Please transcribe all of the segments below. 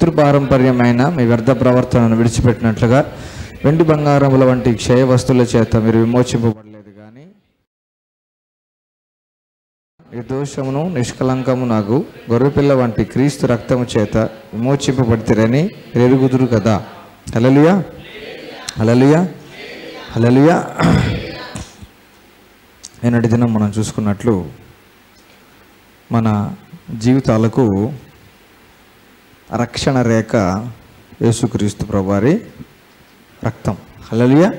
పితృపారంపర్యమైన మీ వ్యర్థ ప్రవర్తనను విడిచిపెట్టినట్లుగా వెండి బంగారముల వంటి క్షయ వస్తువుల చేత మీరు విమోచింపబడలేదు కానీ నిర్దోషమును నిష్కలంకము నాకు గొర్రెపిల్ల వంటి క్రీస్తు రక్తము చేత విమోచింపబడితేరని ఎరుగుదురు కదా. హల్లెలూయా, హల్లెలూయా, హల్లెలూయా. నిన్నటి దినం మనం చూసుకున్నట్లు మన జీవితాలకు రక్షణ రేఖ యేసుక్రీస్తు ప్రభువారి రక్తం. హల్లెలూయా.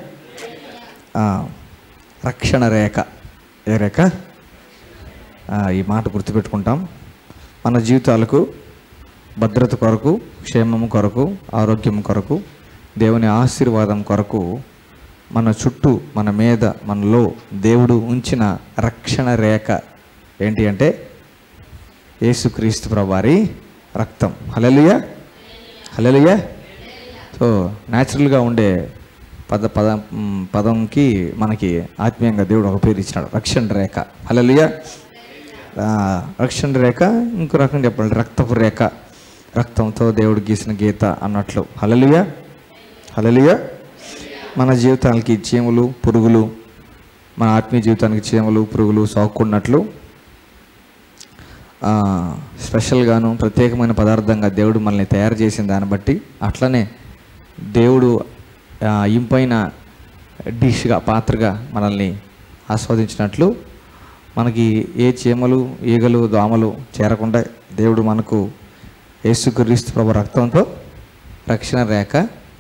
రక్షణ రేఖ, ఏ రేఖ? ఈ మాట గుర్తుపెట్టుకుంటాం. మన జీవితాలకు భద్రత కొరకు, క్షేమము కొరకు, ఆరోగ్యం కొరకు, దేవుని ఆశీర్వాదం కొరకు మన చుట్టూ, మన మీద, మనలో దేవుడు ఉంచిన రక్షణ రేఖ ఏంటి అంటే యేసుక్రీస్తు ప్రభువారి రక్తం. హల్లెలూయా, హల్లెలూయా. సో న్యాచురల్గా ఉండే పదంకి మనకి ఆత్మీయంగా దేవుడు ఒక పేరు ఇచ్చినాడు, రక్షణ రేఖ. హల్లెలూయా. రక్షణ రేఖ ఇంకో రకంగా చెప్పాలి, రక్తపు రేఖ, రక్తంతో దేవుడు గీసిన గీత అన్నట్లు. హల్లెలూయా, హల్లెలూయా. మన జీవితానికి చీమలు, పురుగులు, మన ఆత్మీయ జీవితానికి చీమలు, పురుగులు సోకున్నట్లు స్పెషల్గాను ప్రత్యేకమైన పదార్థంగా దేవుడు మనల్ని తయారు చేసిన దాన్ని బట్టి, అట్లనే దేవుడు ఇంపైన డిష్గా, పాత్రగా మనల్ని ఆస్వాదించినట్లు మనకి ఏ చీమలు, ఈగలు, దోమలు చేరకుండా దేవుడు మనకు యేసుక్రీస్తు ప్రభు రక్తంతో రక్షణ రేఖ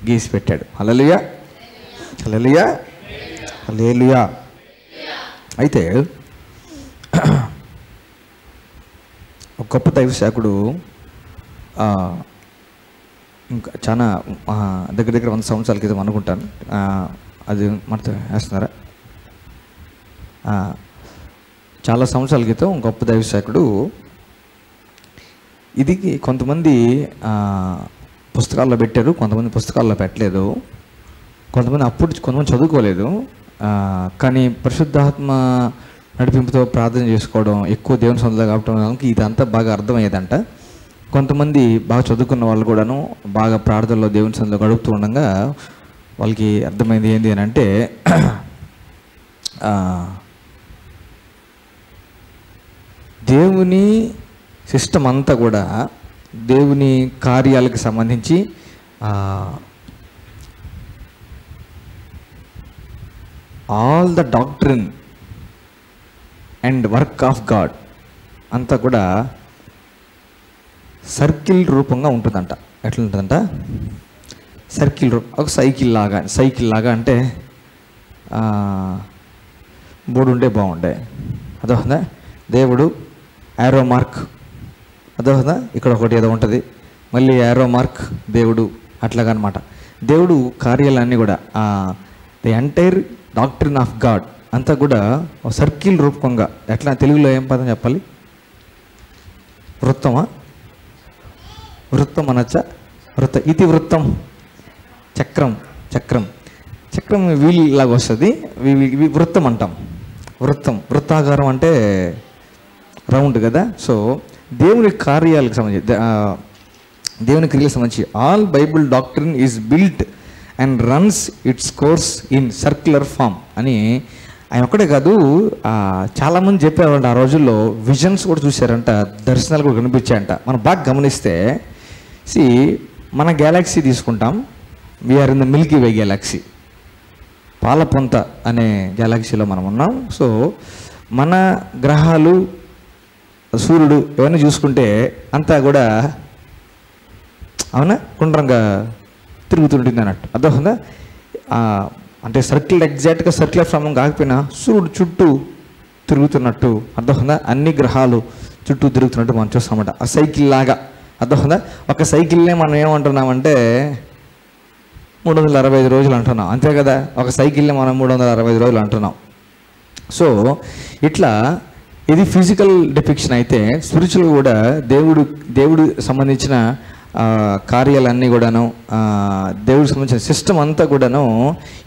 గీసి పెట్టాడు. హల్లెలూయా, హల్లెలూయా, హల్లెలూయా. అయితే ఒక గొప్ప దైవ సేవకుడు ఇంకా చాలా దగ్గర 100 సంవత్సరాల క్రితం అనుకుంటాను, అది మనతో వేస్తున్నారా, చాలా సంవత్సరాల క్రితం గొప్ప దైవ సేవకుడు, ఇది కొంతమంది పుస్తకాల్లో పెట్టారు, కొంతమంది పుస్తకాల్లో పెట్టలేదు, కొంతమంది చదువుకోలేదు, కానీ పరిశుద్ధాత్మ నడిపింపుతో ప్రార్థన చేసుకోవడం, ఎక్కువ దేవుని సొంతంగా కావడం ఇదంతా బాగా అర్థమయ్యేదంట. కొంతమంది బాగా చదువుకున్న వాళ్ళు కూడాను బాగా ప్రార్థనలో దేవుని సొంతంగా గడుపుతూ ఉండగా వాళ్ళకి అర్థమైంది ఏంటి అని అంటే, దేవుని సిస్టమ్ అంతా కూడా దేవుని కార్యాలకు సంబంధించి all the doctrine and work of God అంతా కూడా సర్కిల్ రూపంగా ఉంటుందంట. ఎట్లా ఉంటుందంట? సర్కిల్ రూపం, ఒక సైకిల్ లాగా అంటే బోర్డు ఉండే బాగుండే, అదోదా దేవుడు యారో మార్క్, అదోదా ఇక్కడ ఒకటి ఏదో ఉంటుంది, మళ్ళీ యారో మార్క్ దేవుడు, అట్లాగా అనమాట. దేవుడు కార్యాలన్నీ కూడా the entire doctrine of God అంతా కూడా సర్కిల్ రూపంగా, ఎట్లా తెలుగులో ఏం పదం చెప్పాలి? వృత్తమా? వృత్తం అనొచ్చా? ఇది వృత్తం, చక్రం వీల్ లాగా వస్తుంది, వృత్తం అంటాం. వృత్తాకారం అంటే రౌండ్ కదా. సో దేవుని కార్యాలకు సంబంధించి, దేవుని క్రియలకు సంబంధించి all bible doctrine is built and runs its course in circular form అని ఆయన ఒక్కడే కాదు, చాలామంది చెప్పేవారంట. ఆ రోజుల్లో విజన్స్ కూడా చూశారంట, దర్శనాలు కూడా కనిపించాయంట. మనం బాగా గమనిస్తే మన గ్యాలక్సీ తీసుకుంటాం, we are in the milky way galaxy, పాలపొంత అనే గ్యాలక్సీలో మనం ఉన్నాం. సో మన గ్రహాలు, సూర్యుడు ఇవన్నీ చూసుకుంటే అంతా కూడా అవునా గుండ్రంగా తిరుగుతుంటుంది అన్నట్టు, అర్థమవుతుందా? అంటే ఎగ్జాక్ట్గా సర్క్యులర్ ఫామ్ కాకపోయినా సూర్యుడు చుట్టూ తిరుగుతున్నట్టు, అర్థమవుతుందా? అన్ని గ్రహాలు చుట్టూ తిరుగుతున్నట్టు మనం చూస్తామన్నమాట. ఆ సైకిల్ లాగా, అర్థమవుతుందా? ఒక సైకిల్నే మనం ఏమంటున్నామంటే 365 రోజులు అంటున్నాం, అంతే కదా? ఒక సైకిల్ని మనం 365 రోజులు అంటున్నాం. సో ఇట్లా ఇది ఫిజికల్ డిపిక్షన్ అయితే, స్పిరిచువల్ కూడా దేవుడు సంబంధించిన కార్యాలన్నీ కూడాను, దేవుడికి సంబంధించిన సిస్టమ్ అంతా కూడాను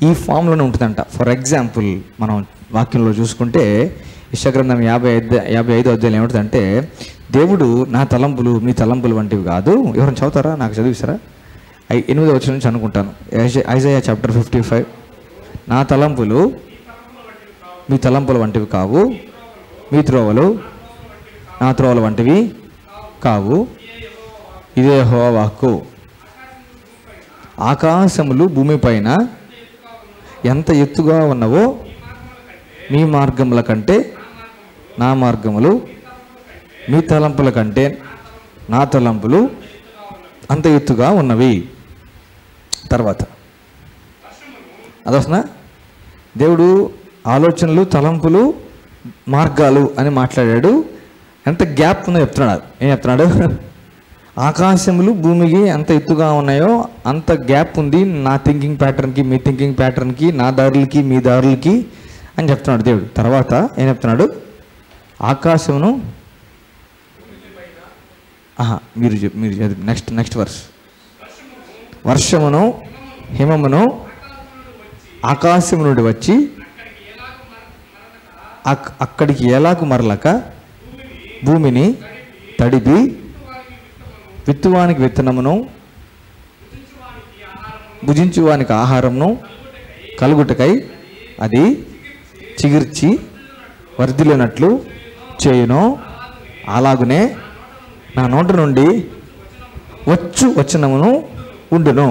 ఈ ఫామ్లోనే ఉంటుందంట. ఫర్ ఎగ్జాంపుల్ మనం వాక్యంలో చూసుకుంటే యెషయా గ్రంథం 55 అధ్యాయం ఏమిటంటే, దేవుడు నా తలంపులు మీ తలంపులు వంటివి కాదు. ఎవరైనా చదువుతారా? నాకు చదివిస్తారా? 8వ వచనం నుంచి అనుకుంటాను. Isaiah chapter 55. నా తలంపులు మీ తలంపుల వంటివి కావు, మీ త్రోవలు నా త్రోవల వంటివి కావు, ఇదే యెహోవా వాక్కు. ఆకాశములు భూమిపైన ఎంత ఎత్తుగా ఉన్నవో మీ మార్గముల కంటే నా మార్గములు, మీ తలంపుల కంటే నా తలంపులు అంత ఎత్తుగా ఉన్నవి. తర్వాత అదొస్తున్నా, దేవుడు ఆలోచనలు, తలంపులు, మార్గాలు అని మాట్లాడాడు. ఎంత గ్యాప్ ఉందో చెప్తున్నాడు. ఏం చెప్తున్నాడు? ఆకాశములు భూమికి ఎంత ఎత్తుగా ఉన్నాయో అంత గ్యాప్ ఉంది నా థింకింగ్ ప్యాటర్న్కి, మీ థింకింగ్ ప్యాటర్న్కి, నా దారులకి, మీ దారులకి అని చెప్తున్నాడు దేవుడు. తర్వాత ఏం చెప్తున్నాడు? ఆకాశమును మీరు నెక్స్ట్ వర్స్. వర్షమును హిమమును ఆకాశము నుండి వచ్చి అక్కడికి ఎలాగు మరలక భూమిని తడిపి విత్తువానికి విత్తనమును భుజించువానికి ఆహారమును కలుగుటకై అది చిగిర్చి వర్ధిల్లినట్లు చేయును. అలాగునే నా నోటి నుండి వచనమును ఉండును.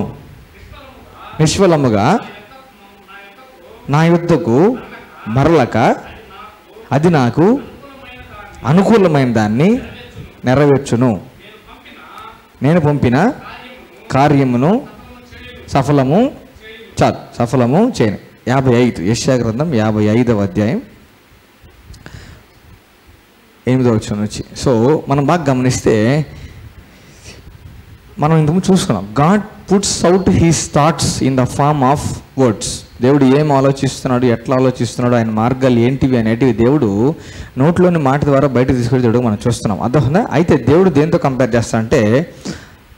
నిష్ఫలముగా నా యుద్ధకు మరలక అది నాకు అనుకూలమైన దాన్ని నెరవేర్చును. నేను పంపిన కార్యమును సఫలము చేయను. 55 యెషయా గ్రంథం 55వ అధ్యాయం 8వ వచనం నుంచి. సో మనం బాగా గమనిస్తే మనం ఇంతకుముందు చూసుకున్నాం, God puts out his thoughts in the form of words. దేవుడు ఏం ఆలోచిస్తున్నాడు, ఎట్లా ఆలోచిస్తున్నాడు, ఆయన మార్గాలు ఏంటివి అనేటివి దేవుడు నోట్లోని మాట ద్వారా బయటకు తీసుకెళ్ళి దేవుడు మనం చూస్తున్నాం. అర్థమైందా? అయితే దేవుడు దేంతో కంపేర్ చేస్తా అంటే,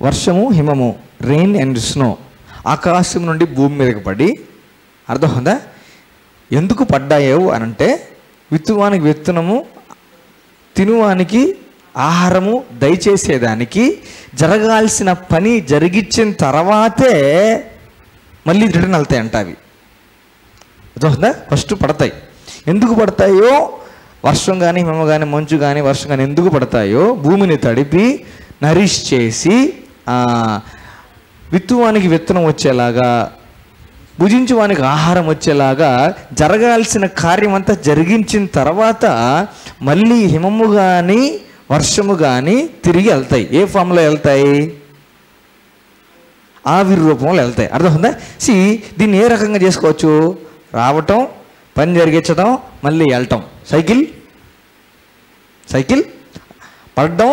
వర్షము హిమము, రెయిన్ అండ్ స్నో ఆకాశం నుండి భూమి మీదకి పడి, అర్థమైందా, ఎందుకు పడ్డాయో అని అంటే, విత్తువానికి విత్తనము, తినువానికి ఆహారము దయచేసేదానికి జరగాల్సిన పని జరిగించిన తర్వాతే మళ్ళీ రిటర్న్ వెళ్తాయి అంట. అవి అర్థమవుతుందా? ఫస్ట్ పడతాయి. ఎందుకు పడతాయో, వర్షం కానీ హిమము కానీ మంచు కానీ వర్షం కానీ ఎందుకు పడతాయో, భూమిని తడిపి నరిష్ చేసి విత్తువానికి విత్తనం వచ్చేలాగా, భుజించువానికి ఆహారం వచ్చేలాగా జరగాల్సిన కార్యం అంతా జరిగించిన తర్వాత మళ్ళీ హిమము కానీ వర్షము కానీ తిరిగి వెళ్తాయి. ఏ ఫామ్లో వెళ్తాయి? ఆవిరి రూపంలో వెళ్తాయి. అర్థమవుతుందా? దీన్ని ఏ రకంగా చేసుకోవచ్చు? రావటం, పని జరిగించడం, మళ్ళీ వెళ్ళటం. సైకిల్ పడడం,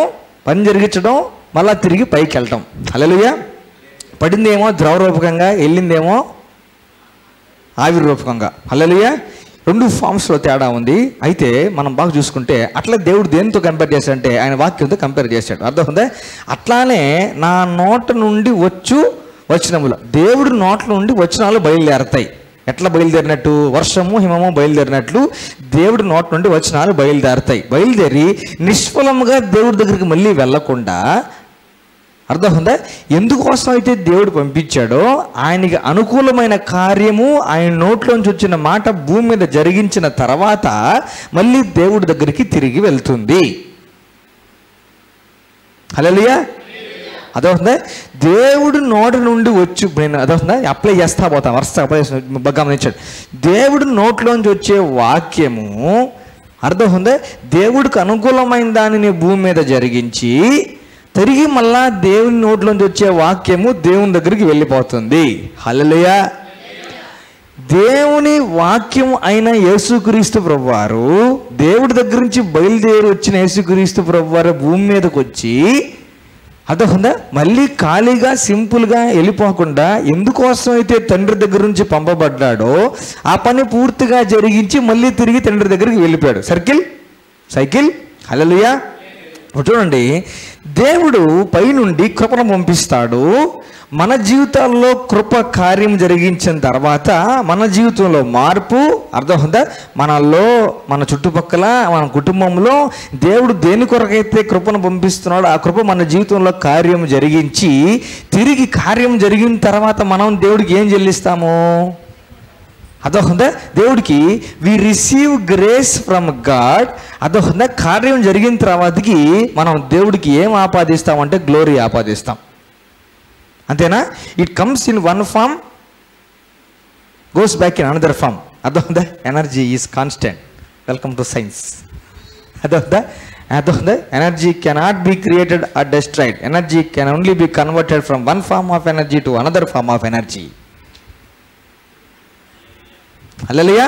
పని జరిగించడం, మళ్ళీ తిరిగి పైకి వెళ్ళటం. హల్లెలూయా. పడిందేమో ద్రవ రూపకంగా, వెళ్ళిందేమో ఆవిరి రూపకంగా. హల్లెలూయా. రెండు ఫామ్స్లో తేడా ఉంది. అయితే మనం బాగా చూసుకుంటే అట్లా దేవుడు దేనితో కంపేర్ చేశాడంటే ఆయన వాక్యంతో కంపేర్ చేశాడు. అర్థమవుతుందా? అట్లానే నా నోట నుండి వచనములు, దేవుడు నోట్ల నుండి వచనాలు బయలుదేరతాయి. ఎట్లా బయలుదేరినట్టు? వర్షము హిమము బయలుదేరినట్లు దేవుడి నోట నుండి వచనాలు బయలుదేరతాయి. బయలుదేరి నిష్ఫలముగా దేవుడి దగ్గరికి మళ్ళీ వెళ్ళకుండా, అర్థమవుతుందా, ఎందుకోసం అయితే దేవుడు పంపించాడో ఆయనకి అనుకూలమైన కార్యము ఆయన నోట్లోంచి వచ్చిన మాట భూమి మీద జరిగించిన తర్వాత మళ్ళీ దేవుడి దగ్గరికి తిరిగి వెళ్తుంది. హల్లెలూయా. అదవుతుందా? దేవుడు నోటి నుండి వచ్చి, నేను అదవుతుందా అప్లై చేస్తా పోతాను, వరుస గమనించాడు. దేవుడు నోట్లోంచి వచ్చే వాక్యము, అర్థమవుతుందా, దేవుడికి అనుకూలమైన దానిని భూమి మీద జరిగించి తిరిగి మళ్ళా దేవుని నోట్లోంచి వచ్చే వాక్యము దేవుని దగ్గరికి వెళ్ళిపోతుంది. హల్లెలూయా. దేవుని వాక్యం అయిన యేసుక్రీస్తు ప్రభువారు, దేవుడి దగ్గర నుంచి బయలుదేరి వచ్చిన యేసుక్రీస్తు ప్రభువారు భూమి మీదకి వచ్చి, అర్థమవుతుందా, మళ్ళీ ఖాళీగా సింపుల్గా వెళ్ళిపోకుండా ఎందుకోసం అయితే తండ్రి దగ్గర నుంచి పంపబడ్డాడో ఆ పని పూర్తిగా జరిగించి మళ్ళీ తిరిగి తండ్రి దగ్గరికి వెళ్ళిపోయాడు. సైకిల్. హల్లెలూయా. చూడండి, దేవుడు పైనుండి కృపను పంపిస్తాడు. మన జీవితాల్లో కృప కార్యం జరిగించిన తర్వాత మన జీవితంలో మార్పు అర్థమవుతుందా? మనలో, మన చుట్టుపక్కల, మన కుటుంబంలో దేవుడు దేని కొరకైతే కృపను పంపిస్తున్నాడో ఆ కృప మన జీవితంలో కార్యం జరిగించి, తిరిగి కార్యం జరిగిన తర్వాత మనం దేవుడికి ఏం చెల్లిస్తాము? అదొకదా దేవుడికి we receive grace from God. అదొకదా కార్యం జరిగిన తర్వాతకి మనం దేవుడికి ఏం ఆపాదిస్తామంటే గ్లోరీ ఆపాదిస్తాం. అంతేనా? It comes in one form, goes back in another form. అదొకదా energy is constant. Welcome to science. అదొకదా energy cannot be created or destroyed. Energy can only be converted from one form of energy to another form of energy. హల్లెలూయా.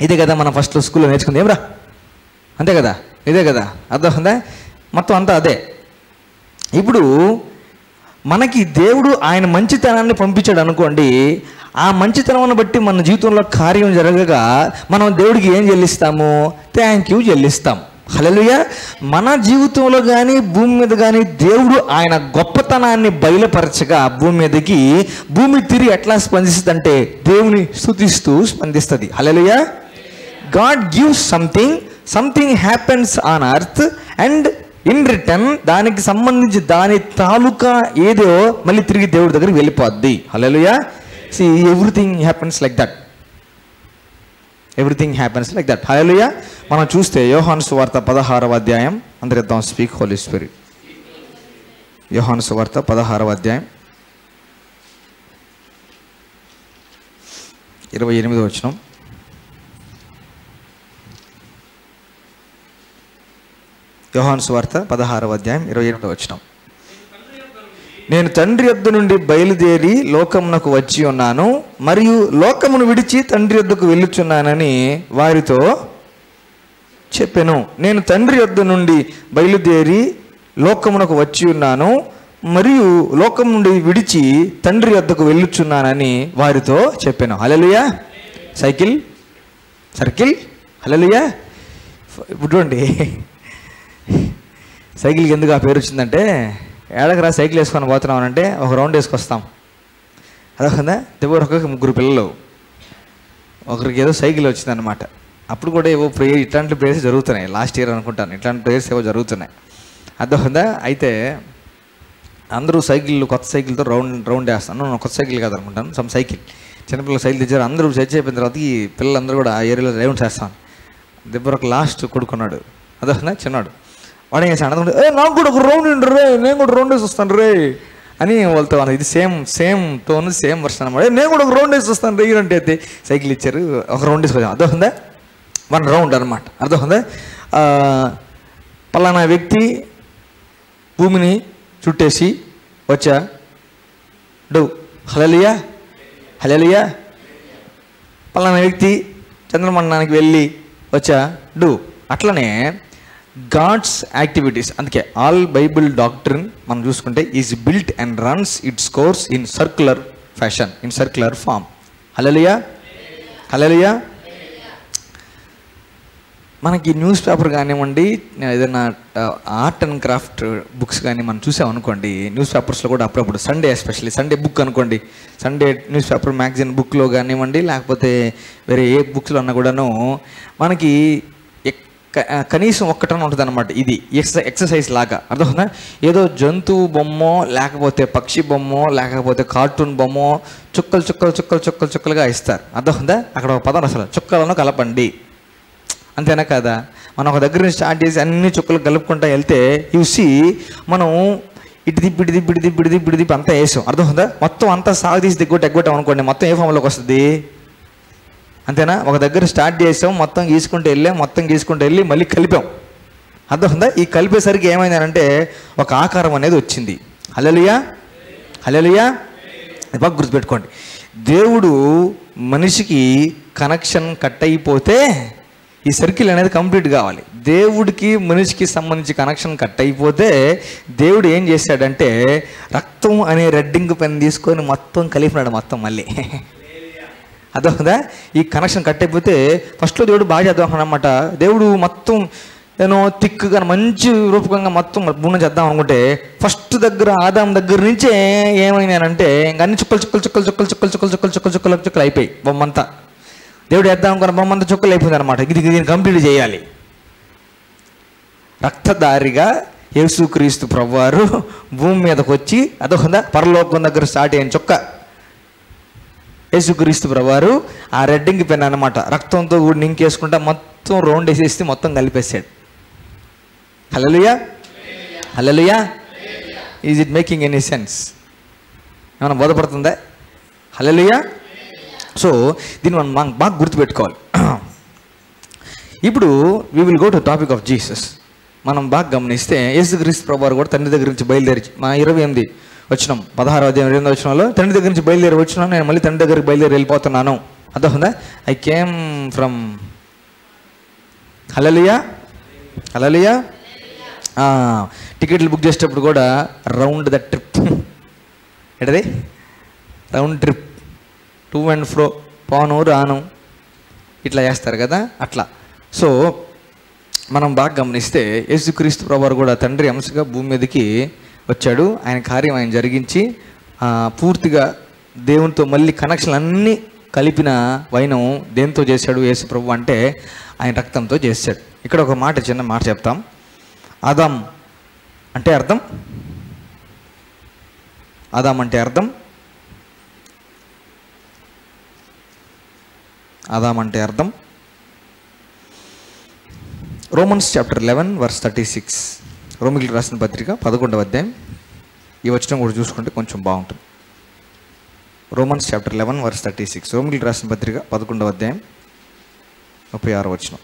ఇదే కదా మనం first స్కూల్లో నేర్చుకుంది, ఏమరా? అంతే కదా, ఇదే కదా. అర్థమవుతుందా? మొత్తం అంతా అదే. ఇప్పుడు మనకి దేవుడు ఆయన మంచితనాన్ని పంపించాడు అనుకోండి, ఆ మంచితనాన్ని బట్టి మన జీవితంలో కార్యం జరగగా మనం దేవుడికి ఏం చెల్లిస్తాము? థ్యాంక్ యూ చెల్లిస్తాం. హల్లెలూయా. మన జీవితంలో కానీ భూమి మీద కానీ దేవుడు ఆయన గొప్పతనాన్ని బయలుపరచగా భూమి మీదకి భూమి తిరిగి ఎట్లా స్పందిస్తుంది అంటే దేవుని స్తుతిస్తూ స్పందిస్తుంది. హల్లెలూయా. God gives something happens on earth and in return దానికి సంబంధించి దాని తాలూకా ఏదో మళ్ళీ తిరిగి దేవుడి దగ్గరికి వెళ్ళిపోద్ది. హల్లెలూయా. See everything happens like that. Everything happens like that. హల్లెలూయా. మనం చూస్తే యోహాను సువార్త 16వ అధ్యాయం, అందరిద్దాం స్పీక్ హోలీ స్పిరిట్. యోహాను సువార్త 16వ అధ్యాయం 28వ వచనం. యోహాను సువార్త 16వ అధ్యాయం 28వ వచనం. నేను తండ్రి యొద్ద నుండి బయలుదేరి లోకమునకు వచ్చి ఉన్నాను, మరియు లోకమును విడిచి తండ్రి యొద్దకు వెళ్ళుచున్నానని వారితో చెప్పెను. నేను తండ్రి యొద్ద నుండి బయలుదేరి లోకమునకు వచ్చి ఉన్నాను, మరియు లోకం నుండి విడిచి తండ్రి యొద్దకు వెళ్ళుచున్నానని వారితో చెప్పాను. హల్లెలూయా. సర్కిల్. హల్లెలూయా. ఇప్పుడు చూడండి, సైకిల్కి ఎందుకు ఆ పేరు వచ్చిందంటే, ఏడకరా సైకిల్ వేసుకొని పోతున్నామనంటే ఒక రౌండ్ వేసుకొస్తాం. అదొకదా దగ్గర ఒక ముగ్గురు పిల్లలు, ఒకరికి ఏదో సైకిల్ వచ్చిందనమాట. అప్పుడు కూడా ఏవో ప్రేయర్, ఇట్లాంటి ప్రేయర్స్ జరుగుతున్నాయి. లాస్ట్ ఇయర్ అనుకుంటాను ఇట్లాంటి ప్రేయర్స్ ఏవో జరుగుతున్నాయి. అదొకదా. అయితే అందరూ కొత్త సైకిల్తో రౌండ్ వేస్తాను. కొత్త సైకిల్ కాదు అనుకుంటాను, సమ్ సైకిల్, చిన్నపిల్లల సైకిల్ తెచ్చారు. అందరూ చర్చ అయిపోయిన తర్వాత ఈ పిల్లలందరూ కూడా ఆ ఏరియాలో రౌండ్స్ వేస్తాను. దగ్గర ఒక లాస్ట్ కొడుకున్నాడు, అదొకదా చిన్నాడు. వాడు ఏం చేశాడు, నాకు కూడా ఒక రౌండ్ ఉండు రే, నేను కూడా రౌండ్ వేసి వస్తాను రే అని వాళ్ళతో. ఇది సేమ్ టోన్, సేమ్ వర్షన్ అనమాట. నేను కూడా ఒక రౌండ్ వేసి వస్తాను రే అంటే అయితే సైకిల్ ఇచ్చారు, ఒక రౌండ్ వేసుకొచ్చాను. అర్థమవుతుందా? 1 రౌండ్ అనమాట. అర్థమవుతుందా? పలానా వ్యక్తి భూమిని చుట్టేసి వచ్చాడు. హల్లెలూయా. పలానా వ్యక్తి చంద్రమండలానికి వెళ్ళి వచ్చాడు. అట్లనే గాడ్స్ యాక్టివిటీస్, అందుకే ఆల్ బైబిల్ డాక్ట్రిన్ మనం చూసుకుంటే is built and runs its course in circular fashion, in circular form. హల్లెలూయా. మనకి న్యూస్ పేపర్ కానివ్వండి, ఏదైనా ఆర్ట్ అండ్ క్రాఫ్ట్ బుక్స్ కానీ మనం చూసామనుకోండి, న్యూస్ పేపర్స్లో కూడా అప్పుడప్పుడు సండే, ఎస్పెషల్లీ సండే బుక్ అనుకోండి, సండే న్యూస్ పేపర్ మ్యాగజైన్ బుక్లో కానివ్వండి, లేకపోతే వేరే ఏ బుక్స్లో అన్నా కూడాను మనకి కనీసం ఒక్కటనే ఉంటుంది అనమాట. ఇది ఎక్సర్సైజ్ లాగా. అర్థమవుతుందా? ఏదో జంతువు బొమ్మో, లేకపోతే పక్షి బొమ్మో, లేకపోతే కార్టూన్ బొమ్మో చుక్కలుగా ఇస్తారు. అర్థమవుతుందా? అక్కడ ఒక పదం అసలు చుక్కలను కలపండి, అంతేనా కాదా? మనం ఒక దగ్గర నుంచి స్టార్ట్ చేసి అన్ని చుక్కలు కలుపుకుంటా వెళ్తే చూసి మనం ఇటు దిబ్బిడి అంతా వేసాం. అర్థమవుతుందా? మొత్తం అంతా సాగదీసి ఎగ్గొట్టాం అనుకోండి, మొత్తం ఏ ఫామ్లోకి వస్తుంది? అంతేనా? ఒక దగ్గర స్టార్ట్ చేసాం, మొత్తం గీసుకుంటూ వెళ్ళి మళ్ళీ కలిపాం. అర్థమవుతుందా? ఈ కలిపేసరికి ఏమైందనంటే ఒక ఆకారం అనేది వచ్చింది. హల్లెలూయా. బాగా గుర్తుపెట్టుకోండి, దేవుడు మనిషికి కనెక్షన్ కట్ అయిపోతే ఈ సర్కిల్ అనేది కంప్లీట్ కావాలి. దేవుడికి మనిషికి సంబంధించి కనెక్షన్ కట్ అయిపోతే దేవుడు ఏం చేశాడంటే రక్తం అనే రెడ్డింగ్ పెన్ తీసుకొని మొత్తం కలిపినాడు మొత్తం మళ్ళీ. అర్థమవుతుందా? ఈ కనెక్షన్ కట్ అయిపోతే ఫస్ట్లో దేవుడు బాగా చదవడం అనమాట. దేవుడు మొత్తం తిక్కుగా మంచి రూపకంగా మొత్తం భూమి చేద్దాం అనుకుంటే ఫస్ట్ దగ్గర ఆదాం దగ్గర నుంచే ఏమైనానంటే ఇంక అన్ని చుక్కలు చుక్కలు చుక్కలు చుక్కలు చుక్కలు చుక్కలు చుక్కలు చుక్కలు చుక్కలు చుక్కలు అయిపోయి బొమ్మంతా. దేవుడు వేద్దాం అనుకున్న బొమ్మంతా చుక్కలు అయిపోయింది అనమాట. దీన్ని కంప్లీట్ చేయాలి. రక్తధారిగా యేసుక్రీస్తు ప్రభువారు భూమి మీదకి వచ్చి పరలోకం దగ్గర స్టార్ట్ అయిన చుక్క యేసుక్రీస్తు ప్రభువారు ఆ రెడ్డింగ్ పెన్ అనమాట. రక్తంతో కూడా నింకేసుకుంటా మొత్తం రౌండ్ వేసేసి మొత్తం కలిపేసాడు. హల్లెలూయా, హల్లెలూయా. Is it making any sense? ఏమైనా బోధపడుతుందా? హల్లెలూయా. సో దీన్ని మనం బాగా గుర్తుపెట్టుకోవాలి. ఇప్పుడు we will go to topic of Jesus. మనం బాగా గమనిస్తే యేసుక్రీస్తు ప్రభువారు కూడా తండ్రి దగ్గర నుంచి బయలుదేరి 28 వచనం 16వ అధ్యాయం 2వ వచనంలో తండ్రి దగ్గర నుంచి బయలుదేరి వచ్చినాను, నేను మళ్ళీ తండ్రి దగ్గరికి బయలుదేరి వెళ్ళిపోతున్నాను. అర్థమవుతుందా? ఐ కేమ్ ఫ్రమ్ హల్లెలూయా, హల్లెలూయా. టికెట్లు బుక్ చేసేటప్పుడు కూడా రౌండ్ ద ట్రిప్, ఎటది round trip, to and fro, పోను రాను ఇట్లా చేస్తారు కదా, అట్లా. సో మనం బాగా గమనిస్తే యేసుక్రీస్తు ప్రభువారు కూడా తండ్రి అంశగా భూమి మీదకి వచ్చాడు. ఆయన కార్యం ఆయన జరిగించి పూర్తిగా దేవునితో మళ్ళీ కనెక్షన్ అన్నీ కలిపిన వైనం దేంతో చేశాడు యేసు ప్రభు అంటే ఆయన రక్తంతో చేశాడు. ఇక్కడ ఒక మాట, చిన్న మాట చెప్తాం. ఆదాం అంటే అర్థం, ఆదాం అంటే అర్థం, ఆదాం అంటే అర్థం రోమన్స్ చాప్టర్ 11 వర్స్ 36. రోమిలకు రాసిన పత్రిక 11వ అధ్యాయం. ఈ వచనం కూడా చూసుకుంటే కొంచెం బాగుంటుంది. Romans chapter 11 verse 36. రోమిలకు రాసిన పత్రిక 11వ అధ్యాయం 36వ వచనం.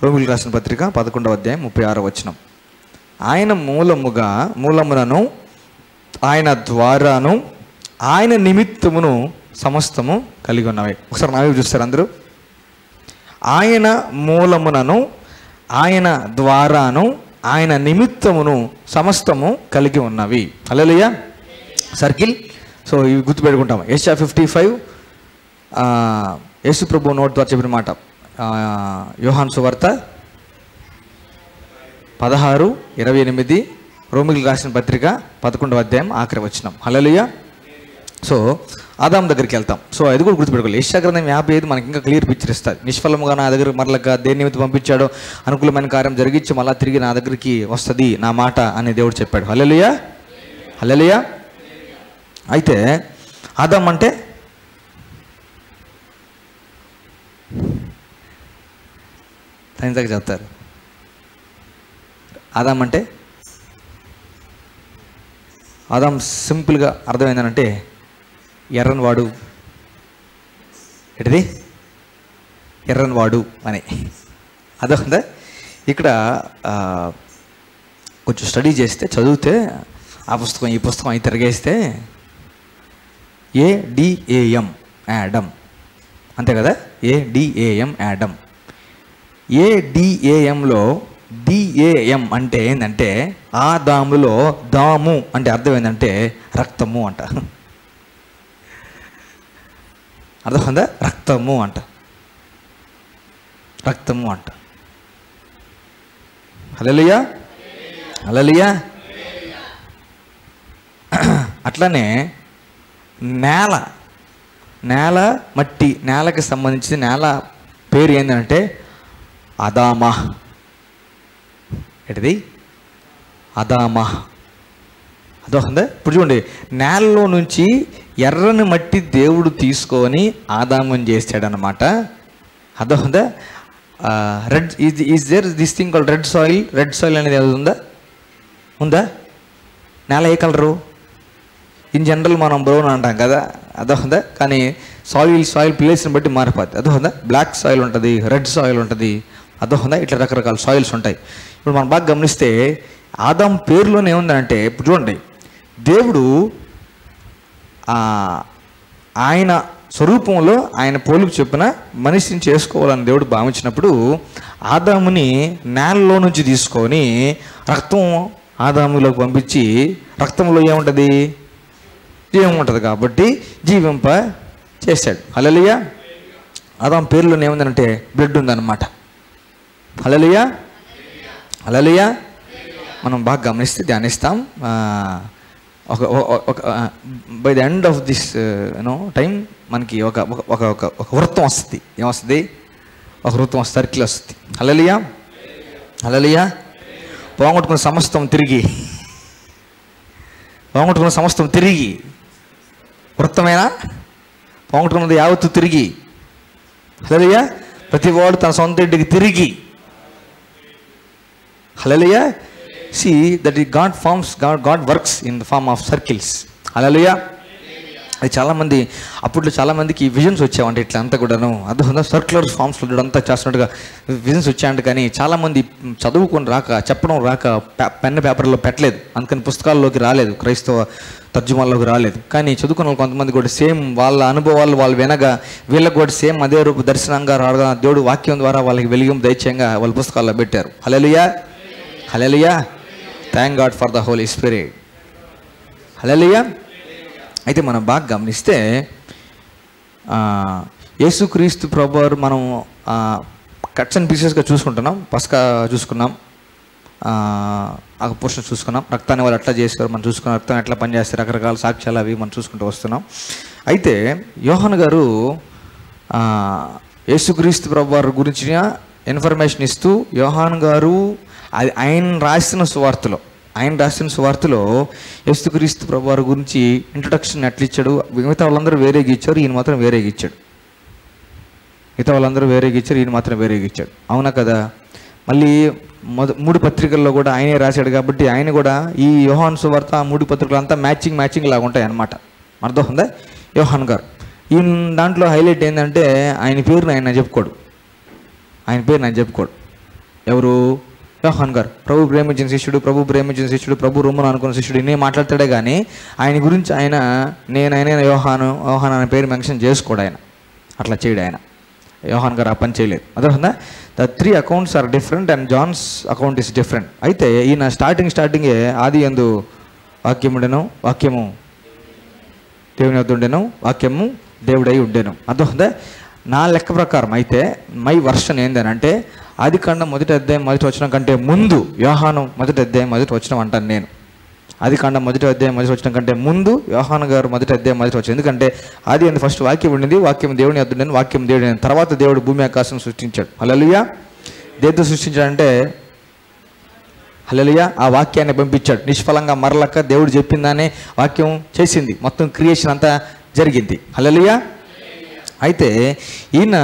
రోమిలకు రాసిన పత్రిక 11వ అధ్యాయం 36వ వచనం. ఆయన మూలమునను ఆయన ద్వారాను ఆయన నిమిత్తమును సమస్తము కలిగి ఉన్నవి. ఒకసారి నావి చూస్తారు అందరూ. ఆయన మూలమునను ఆయన ద్వారాను ఆయన నిమిత్తమును సమస్తము కలిగి ఉన్నవి. హల్లెలూయా. సర్కిల్. సో ఇవి గుర్తుపెట్టుకుంటాము. యెషయా 55 యేసు ప్రభు నోటి ద్వారా చెప్పిన మాట. యోహాను సువార్త 16:28. రోమిలకు రాసిన పత్రిక 11వ అధ్యాయం ఆఖరి వచనం. హల్లెలూయా. సో ఆదాం దగ్గరికి వెళ్తాం. సో అది కూడా గుర్తుపెట్టుకోవాలి. యెషయా గ్రంథం 55 మనకి ఇంకా క్లియర్ పిక్చర్ ఇస్తుంది. నిష్ఫలముగా నా దగ్గర మరలక దేని నిమిత్తం పంపించాడో అనుకూలమైన కార్యం జరిగించి మళ్ళీ తిరిగి నా దగ్గరికి వస్తుంది నా మాట అని దేవుడు చెప్పాడు. హల్లెలూయా, హల్లెలూయా. అయితే ఆదాం అంటే ఇంతగా చెప్తారు. ఆదాం అంటే ఆదాం సింపుల్గా అర్థమైందనంటే ఎర్రనివాడు. ఎటిది ఎర్రనివాడు అని అర్థమైందా? ఇక్కడ కొంచెం స్టడీ చేస్తే చదివితే ఆ పుస్తకం ఈ పుస్తకం అవి తిరిగేస్తే ADAM యాడమ్, అంతే కదా. ADAM Adam. ADAMలో DAM అంటే ఏంటంటే ఆదాములో దాము అంటే అర్థం ఏంటంటే రక్తము అంట. అర్థమైందా? రక్తము అంట, రక్తము అంట. హల్లెలూయా, హల్లెలూయా. అట్లానే నేల మట్టి, నేలకి సంబంధించిన నేల పేరు ఏంటంటే అదామా. ఏంటిది? అదామా. అదొందా? ఇప్పుడు చూడండి, నేలలో నుంచి ఎర్రని మట్టి దేవుడు తీసుకొని ఆదామని చేశాడనమాట. అదొందా? Red is there this thing called red soil. Red soil అనేది ఏది ఉందా? నేల ఏ కలరు? ఇన్ జనరల్ మనం బ్రౌన్ అంటాం కదా, అదొందా? కానీ సాయిల్ ప్లేస్ని బట్టి మారిపోద్ది. అదొందా? బ్లాక్ సాయిల్ ఉంటుంది, రెడ్ సాయిల్ ఉంటుంది, అదొందా? ఇట్లా రకరకాల సాయిల్స్ ఉంటాయి. ఇప్పుడు మనం బాగా గమనిస్తే ఆదాం పేరులోనే ఏముందంటే, ఇప్పుడు చూడండి, దేవుడు ఆయన స్వరూపంలో ఆయన పోలిక చెప్పిన మనిషిని చేసుకోవాలని దేవుడు భావించినప్పుడు ఆదాముని నేలలో నుంచి తీసుకొని రక్తం ఆదాములోకి పంపించి, రక్తంలో ఏముంటుంది? జీవం ఉంటుంది కాబట్టి జీవింప చేశాడు. హల్లెలూయా. ఆదాం పేరులో ఏముందంటే బ్లడ్ ఉందన్నమాట. హల్లెలూయా, హల్లెలూయా. మనం బాగా గమనిస్తే ధ్యానిస్తాం. ఒక by the end of this time మనకి ఒక వృత్తం వస్తుంది. ఏమొస్తుంది? ఒక వృత్తం వస్తుంది, సర్కిల్ వస్తుంది. హల్లెలూయా, హల్లెలూయా. పోగొట్టుకున్న సమస్తం తిరిగి వృత్తమేనా? పోగొట్టుకున్నది యావత్తు తిరిగి. హల్లెలూయా. ప్రతి వాడు తన సొంత ఇంటికి తిరిగి. హల్లెలూయా. See that God works in the form of circles. హల్లెలూయా. అది చాలామంది అప్పట్లో చాలామందికి విజన్స్ వచ్చాయంటే ఇట్లా అంతా కూడాను అర్థం సర్క్యులర్ ఫామ్స్లో అంతా చేస్తున్నట్టుగా విజన్స్ వచ్చాయంట. కానీ చాలామంది చదువుకొని రాక, చెప్పడం రాక పెన్ పేపర్లో పెట్టలేదు, అందుకని పుస్తకాల్లోకి రాలేదు, క్రైస్తవ తర్జుమాల్లోకి రాలేదు. కానీ చదువుకున్న వాళ్ళు కొంతమంది కూడా సేమ్ వాళ్ళ అనుభవాలు వాళ్ళు వినగా వీళ్ళకి కూడా సేమ్ అదే రూపు దర్శనంగా రాగా దేవుడు వాక్యం ద్వారా వాళ్ళకి వెలిగింపు దయచేయంగా వాళ్ళ పుస్తకాల్లో పెట్టారు. హల్లెలూయా, హల్లెలూయా. Thank God for the Holy Spirit. హల్లెలూయా. అయితే మనం బాగా గమనిస్తే యేసుక్రీస్తు ప్రభువారు మనం కట్స్ అండ్ పీసెస్గా చూసుకుంటున్నాం. పస్కా చూసుకున్నాం, ఆ పోర్షన్ చూసుకున్నాం, రక్తాన్ని వాళ్ళు ఎట్లా చేస్తారు మనం చూసుకున్నాం, రక్తం ఎట్లా పనిచేస్తారు, రకరకాల సాక్ష్యాలు అవి మనం చూసుకుంటూ వస్తున్నాం. అయితే యోహాను గారు యేసుక్రీస్తు ప్రభువారి గురించిన ఇన్ఫర్మేషన్ ఇస్తూ యోహాను గారు ఆయన రాసిన సువార్తలో యేసుక్రీస్తు ప్రభువారి గురించి ఇంట్రొడక్షన్ ఎట్లా ఇచ్చాడు. మిగతా వాళ్ళందరూ వేరేగా ఇచ్చారు, ఈయన మాత్రం వేరేగా ఇచ్చాడు. ఈయన మాత్రం వేరేగా ఇచ్చాడు. అవునా కదా? మళ్ళీ 3 పత్రికల్లో కూడా ఆయనే రాశాడు కాబట్టి ఆయన కూడా ఈ యోహాను సువార్త 3 పత్రికలు అంతా మ్యాచింగ్ లాగా ఉంటాయి అన్నమాట. అర్థం ఉందా? యోహాను గారు ఈయన దాంట్లో హైలైట్ ఏంటంటే ఆయన పేరుని ఆయన చెప్పుకోడు. ఎవరు? యోహాను గారు. ప్రభు ప్రేమించిన శిష్యుడు, ప్రభు రొమ్మును అనుకున్న శిష్యుడు ఇన్నే మాట్లాడతాడే కానీ ఆయన గురించి ఆయన యోహాను అనే పేరు మెన్షన్ చేసుకోడు. ఆయన అట్లా చేయడు. ఆయన యోహాను గారు ఆ పని చేయలేదు. అర్థమవుతుందా? The 3 accounts are different and John's account is different. అయితే ఈయన స్టార్టింగే ఆది యందు వాక్యముండెను, వాక్యము దేవుని యొద్ద ఉండెను, వాక్యము దేవుడై ఉండెను. అర్థమవుతుందా? నా లెక్క ప్రకారం అయితే మై వర్షన్ ఏందనంటే ఆదికాండం 1వ అధ్యాయం 1వ వచనం కంటే ముందు యోహాను 1వ అధ్యాయం 1వ వచనం అంటాను నేను. ఆదికాండం 1వ అధ్యాయం 1వ వచనం కంటే ముందు యోహాను గారు 1వ అధ్యాయం 1వ వచనం. ఎందుకంటే ఆది అందు ఫస్ట్ వాక్యం ఉండింది, వాక్యం దేవుని యొద్ద ఉండేది, వాక్యం దేవుడి. తర్వాత దేవుడు భూమి ఆకాశం సృష్టించాడు. హల్లెలూయా. దేంతో సృష్టించాడంటే హల్లెలూయా ఆ వాక్యాన్ని పంపించాడు. నిష్ఫలంగా మరలక దేవుడు చెప్పిందానే వాక్యం చేసింది, మొత్తం క్రియేషన్ అంతా జరిగింది. హల్లెలూయా. అయితే ఈయన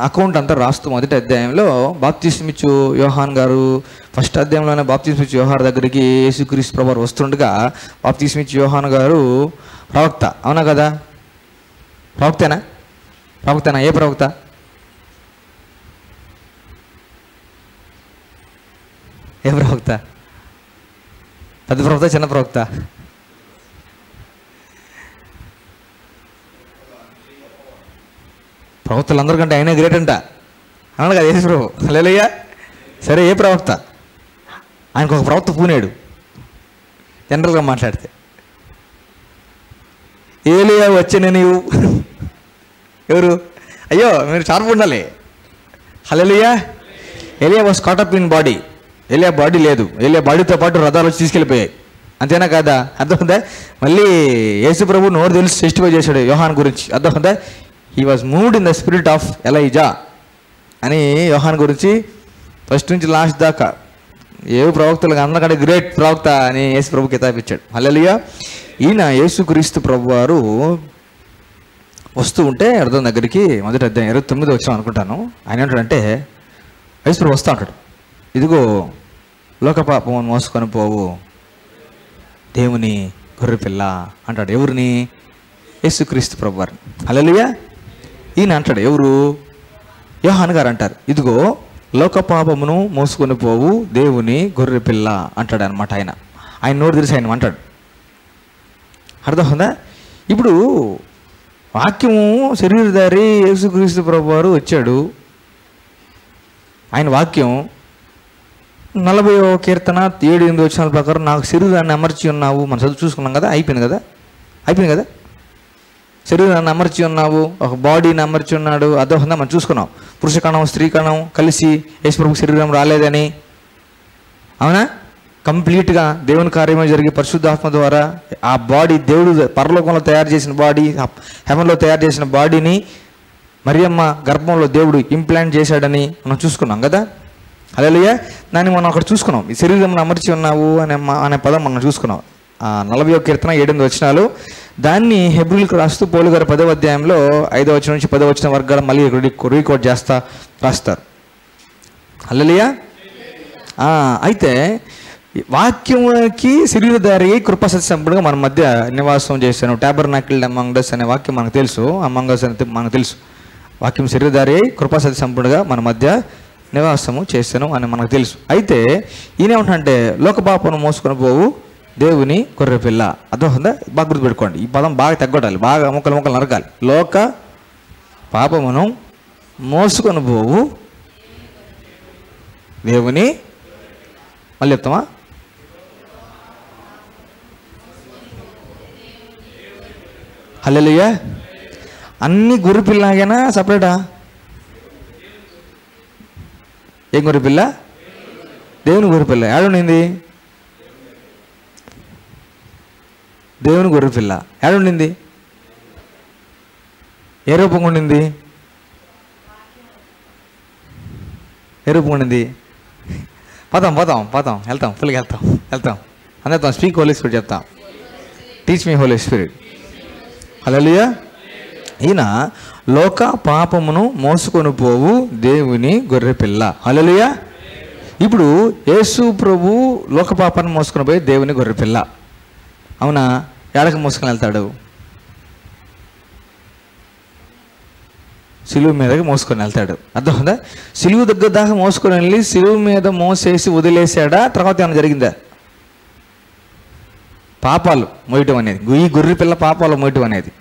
అకౌంట్ అంతా రాస్తూ 1వ అధ్యాయంలో బాప్తిస్మిచ్చు యోహాన్ గారు ఫస్ట్ అధ్యాయంలోనే బాప్తిస్మిచ్చు యోహాన్ దగ్గరికి యేసుక్రీస్తు ప్రభువారు వస్తుండగా బాప్తిస్మిచ్చు యోహాన్ గారు ప్రవక్త. అవునా కదా? ప్రవక్తేనా? ఏ ప్రవక్త? పెద్ద ప్రవక్త, చిన్న ప్రవక్త? ప్రవక్తలందరికంటే ఆయనే గ్రేట్ అంట అన్నాడు కదా యేసు ప్రభు. హల్లెలూయా. సరే, ఏ ప్రవక్త? ఆయనకు ఒక ప్రవక్త పూనాడు. జనరల్గా మాట్లాడితే ఏలియా వచ్చాను నీవు. ఎవరు? అయ్యో మీరు షార్ప్ ఉండాలి. హల్లెలూయా. ఏలియా was caught up in body. ఏలియా బాడీ లేదు, ఏలియా బాడీతో పాటు రథాలు వచ్చి తీసుకెళ్ళిపోయాయి. అంతేనా కాదా? అర్థమైందా? మళ్ళీ యేసు ప్రభు నోరు తెలిసి టెస్టిఫై చేశాడు యోహాన్ గురించి. అర్థమైందా? He was moved in the spirit of Elijah అని యోహాన్ గురించి ఫస్ట్ నుంచి లాస్ట్ దాకా ఏ ప్రవక్తలకు అందరికంటే గ్రేట్ ప్రవక్త అని యేసు ప్రభు కితాబిచ్చాడు. హల్లెలూయా. ఈయన యేసుక్రీస్తు ప్రభు వారు వస్తూ ఉంటే అర్థం దగ్గరికి 1వ అధ్యాయం 29 వచ్చాం అనుకుంటాను. ఆయన ఏంటంటే యేసు ప్రభు వస్తూ ఉంటాడు. ఇదిగో లోక పాపం మోసుకొని పోవు దేవుని గొర్రెపిల్ల అంటాడు. ఎవరిని? యేసుక్రీస్తు ప్రభు వారిని. హల్లెలూయా. ఈయన అంటాడు. ఎవరు? యోహాను గారు అంటారు. ఇదిగో లోక పాపమును మోసుకొని పోవు దేవుని గొర్రె పిల్ల అంటాడు అనమాట. ఆయన నోరు తెరిచి ఆయన అంటాడు. అర్థమవుతుందా? ఇప్పుడు వాక్యము శరీరధారి యేసుక్రీస్తు ప్రభువారు వచ్చాడు. ఆయన వాక్యం 40వ కీర్తన 7-8 వచనాల ప్రకారం నాకు శరీరాన్ని అమర్చి ఉన్నావు మనం చదువు చూసుకున్నాం కదా. అయిపోయింది కదా. శరీరాన్ని అమర్చి ఉన్నావు, ఒక బాడీని అమర్చి ఉన్నాడు. అదోహంగా మనం చూసుకున్నాం. పురుష కణం స్త్రీ కణం కలిసి యేసుప్రభు శరీరం రాలేదని. అవునా? కంప్లీట్గా దేవుని కార్యమే జరిగి పరిశుద్ధాత్మ ద్వారా ఆ బాడీ దేవుడు పరలోకంలో తయారు చేసిన బాడీ, హెవెన్లో తయారు చేసిన బాడీని మరియమ్మ గర్భంలో దేవుడు ఇంప్లాంట్ చేశాడని మనం చూసుకున్నాం కదా. హల్లెలూయా. దాన్ని మనం అక్కడ చూసుకున్నాం. ఈ శరీరంలో అమర్చి ఉన్నావు అనే పదం మనం చూసుకున్నాం. 41 కీర్తన 7 వచనాలు. దాన్ని హెబ్రీలకు రాస్తూ పౌలు గారు 10వ అధ్యాయంలో 5వ వచనం నుంచి 10వ వచనం వరకు మళ్ళీ రీకోట్ చేస్తా రాస్తారు. హల్లెలూయా. అయితే వాక్యంకి శరీరధారి కృపాసత్య సంపూర్ణంగా మన మధ్య నివాసం చేశాను. టాబర్నాకిల్ అమంగ్ అస్ అనే వాక్యం మనకు తెలుసు. అమంగ్ అస్ అంటే మనకు తెలుసు. వాక్యం శరీరధారి కృపాసత్య సంపూర్ణంగా మన మధ్య నివాసము చేశాను అని మనకు తెలుసు. అయితే ఈయనేమంటే లోక పాపను మోసుకొని పోవు దేవుని గొర్రెపిల్ల. అదొందా? బాగా గుర్తుపెట్టుకోండి. ఈ పదం బాగా తగ్గొట్టాలి, బాగా ముక్కలు నరకాలి. లోక పాపమును మోసుకొని పోవు దేవుని, మళ్ళీ చెప్తామా? హల్లెలూయా. అన్ని గొర్రెపిల్లగానా సపరేటా? ఏం గొర్రెపిల్ల? దేవుని గొర్రెపిల్ల. ఏడుండింది? దేవుని గొర్రెపిల్ల ఏడుండింది? ఏ రూపంగా ఉండింది? ఏ రూపంగా ఉండింది? పదాం వెళ్తాం, ఫుల్గా వెళ్తాం అందరితో. స్పీక్ హోలీ స్పిరిట్ చెప్తాం. Teach me Holy Spirit. హల్లెలూయా. ఈయన లోక పాపమును మోసుకొని పోవు దేవుని గొర్రెపిల్ల. హల్లెలూయా. ఇప్పుడు యేసు ప్రభు లోక పాపాన్ని మోసుకొని పోయి దేవుని గొర్రెపిల్ల. అవునా? ఎడకి మోసుకొని వెళ్తాడు? సిలువు మీదకి మోసుకొని వెళ్తాడు. అర్థమైందా? సిలువు దగ్గర దాకా మోసుకొని వెళ్ళి సిలువు మీద మోసేసి వదిలేసాడా? తర్వాత ఏమైనా జరిగిందా? పాపాలు మోయటం అనేది, ఈ గొర్రె పిల్ల పాపాలు మోయటం అనేది.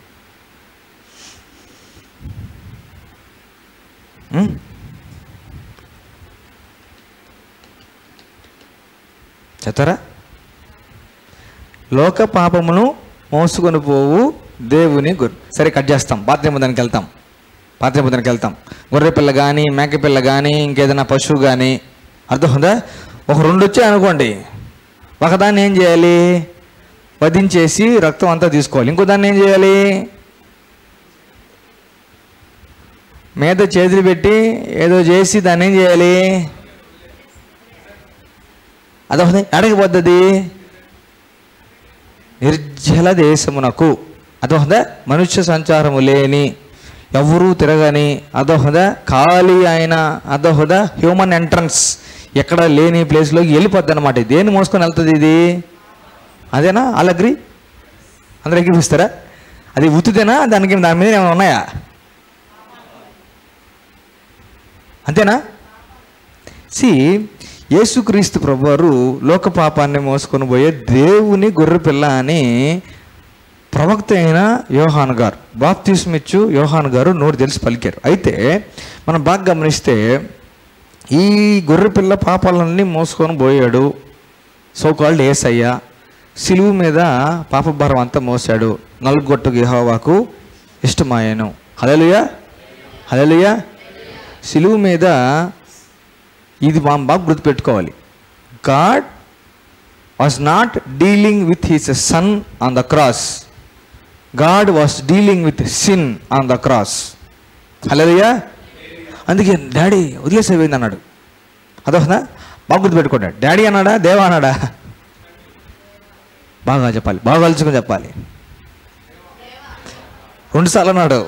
చెప్తారా? లోక పాపమును మోసుకొని పోవు దేవుని గొర్రె. సరే, కట్ చేస్తాం. పాత్రముదానికి వెళ్తాం. గొర్రె పిల్ల కానీ, మేక పిల్ల కానీ, ఇంకేదైనా పశువు కానీ. అర్థమైందా? ఒక 2 వచ్చాయి అనుకోండి. ఒకదాన్ని ఏం చేయాలి? వధించేసి రక్తం అంతా తీసుకోవాలి. ఇంకో దాన్ని ఏం చేయాలి? మీద చేతులు పెట్టి ఏదో చేసి దాన్ని ఏం చేయాలి? అదొకటి ఎడకి పోతుంది? నిర్జల దేశమునకు. అదొకదా? మనుష్య సంచారము లేని, ఎవరూ తిరగని, అదొకదా ఖాళీ అయిన, అదొకదా హ్యూమన్ ఎంట్రన్స్, ఎక్కడ లేని ప్లేస్లోకి వెళ్ళిపోద్ది అనమాట. దేన్ని మోసుకొని వెళ్తుంది ఇది? అదేనా? All agree? అందరూ ఎక్కిపిస్తారా? అది ఉత్తుదేనా? దాని మీద ఏమైనా ఉన్నాయా? అంతేనా? యేసుక్రీస్తు ప్రభువారు లోక పాపాన్ని మోసుకొని పోయే దేవుని గొర్రెపిల్ల అని ప్రవక్త అయిన యోహాను గారు, బాప్తిస్మిచ్చు యోహాను గారు నోరు తెలిసి పలికారు. అయితే మనం బాగా గమనిస్తే ఈ గొర్రెపిల్ల పాపాలన్నీ మోసుకొని పోయాడు. సోకాల్డ్ యేసయ్య సిలువు మీద పాపభారం అంతా మోసాడు. నలుగొట్టుకు యెహోవాకు ఇష్టమాయను. హల్లెలూయా. హల్లెలూయా. సిలువు మీద ఇది మనం బాగా గుర్తుపెట్టుకోవాలి. God was not dealing with his son on the cross. God was dealing with sin on the cross. హల్లెలూయా. అందుకే డాడీ వదిలేసేపోయింది అన్నాడు. అదొకదా? బాగా గుర్తుపెట్టుకోండి. డాడీ అన్నాడా? దేవా అన్నాడా? బాగా చెప్పాలి, బాగా కలుసుకొని చెప్పాలి. 2 సార్లు అన్నాడు.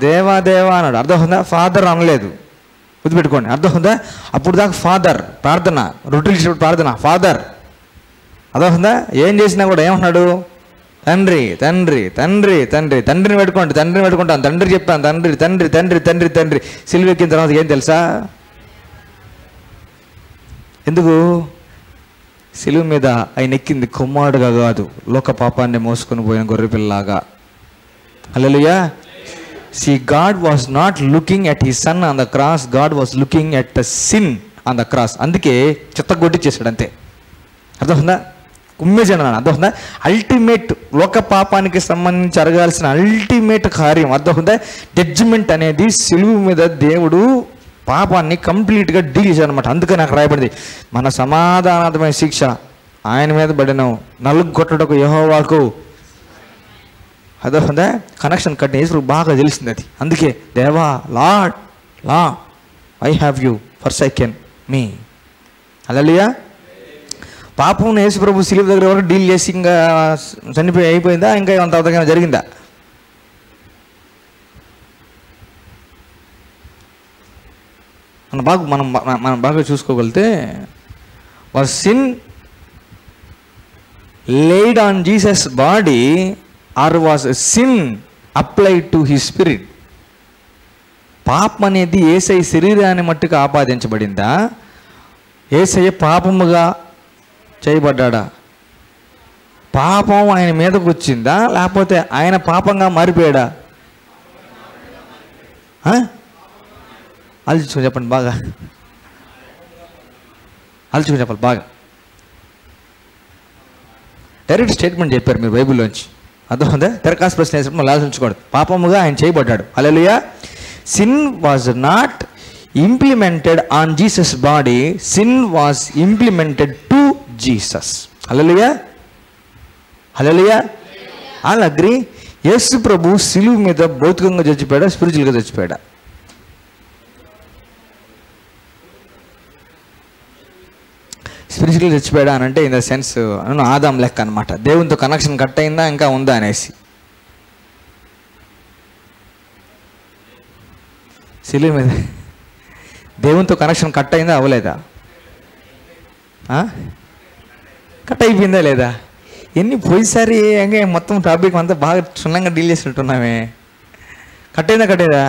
దేవా దేవా అన్నాడు. అర్థమవుతుందా? ఫాదర్ అనలేదు. గుర్తుపెట్టుకోండి. అర్థమవుతుందా? అప్పుడు దాకా ఫాదర్ ప్రార్థన, రొట్టెలు ఇచ్చినప్పుడు ప్రార్థన ఫాదర్. అర్థమవుతుందా? ఏం చేసినా కూడా ఏమన్నాడు? తండ్రి తండ్రి తండ్రి తండ్రి. తండ్రిని పెట్టుకుంటాను, తండ్రి చెప్పాను, తండ్రి తండ్రి తండ్రి తండ్రి తండ్రి. సిలువ ఎక్కిన తర్వాత ఏం తెలుసా? ఎందుకు? సిలువ మీద ఆయన ఎక్కింది కుమారుడుగా కాదు, లోక పాపాన్ని మోసుకొని పోయిన గొర్రెపిల్లలాగా. హల్లెలూయా. God was not looking at his son on the cross. God was looking at the sin on the cross. అందుకే చెత్త కొట్టించేసాడు అంతే. అర్థమవుతుందా? కుమ్మేశాడు. అర్థమవుతుందా? అల్టిమేట్ లోక పాపానికి సంబంధించి జరగాల్సిన అల్టిమేట్ కార్యం అర్థమవుతుందా? జడ్జిమెంట్ అనేది సిలువ మీద దేవుడు పాపాన్ని కంప్లీట్గా డీల్ చేశాడు అనమాట. అందుకని నాకు రాయబడింది, మన సమాధానాత్మైన శిక్ష ఆయన మీద పడినాం, నలుగొట్టడకు యెహోవాకు. అర్థమవుతుందా? కనెక్షన్ కట్టిన యేసు బాగా తెలిసింది అది. అందుకే దేవా లార్డ్ ఐ హ్యావ్ యూ ఫర్సైకెన్ మీ. హల్లెలూయా. పాపం యేసు ప్రభు సిలువ దగ్గర వరకు డీల్ చేసి ఇంకా అయిపోయిందా? ఇంకా ఏమంత అవతగా జరిగిందా? మనం బాగా చూసుకోగలిగితే was sin laid on Jesus' body or was a sin applied to his spirit? పాపం అనేది యేసయ్య శరీరాన్ని మట్టుకు ఆపాదించబడిందా? యేసయ్య పాపముగా చేయబడ్డా? పాపం ఆయన మీదకు వచ్చిందా లేకపోతే ఆయన పాపంగా మారిపోయాడా? ఆలోచించుకొని చెప్పండి బాగా, ఆలోచించుకొని చెప్పాలి బాగా. డైరెక్ట్ స్టేట్మెంట్ చెప్పారు మీరు బైబిల్లోంచి. అర్థమైందా? దరఖాస్తు ప్రశ్న వేసినప్పుడు మళ్ళీ ఆలోచించకూడదు. పాపముగా ఆయన చేయబడ్డాడు. హల్లెలూయా. Sin was not implemented on Jesus body, sin was implemented to Jesus. హల్లెలూయా. హల్లెలూయా. All agree. యేసు ప్రభు సిలువ మీద భౌతికంగా చచ్చిపోయాడా, స్పిరిచువల్గా చచ్చిపోయాడా? స్పిరిచువల్గా చచ్చిపోయాడా అని అంటే ఇన్ ద సెన్స్ ఆదాం లెక్క అనమాట. దేవునితో కనెక్షన్ కట్ అయిందా ఇంకా ఉందా అనేసి. సిలువ మీద దేవునితో కనెక్షన్ కట్ అయిందా అవ్వలేదా? కట్ అయిపోయిందా లేదా? పోయిసారి ఇంకా మొత్తం టాపిక్ అంతా బాగా క్షుణ్ణంగా డీల్ చేసినట్టున్నామే. కట్టేదా?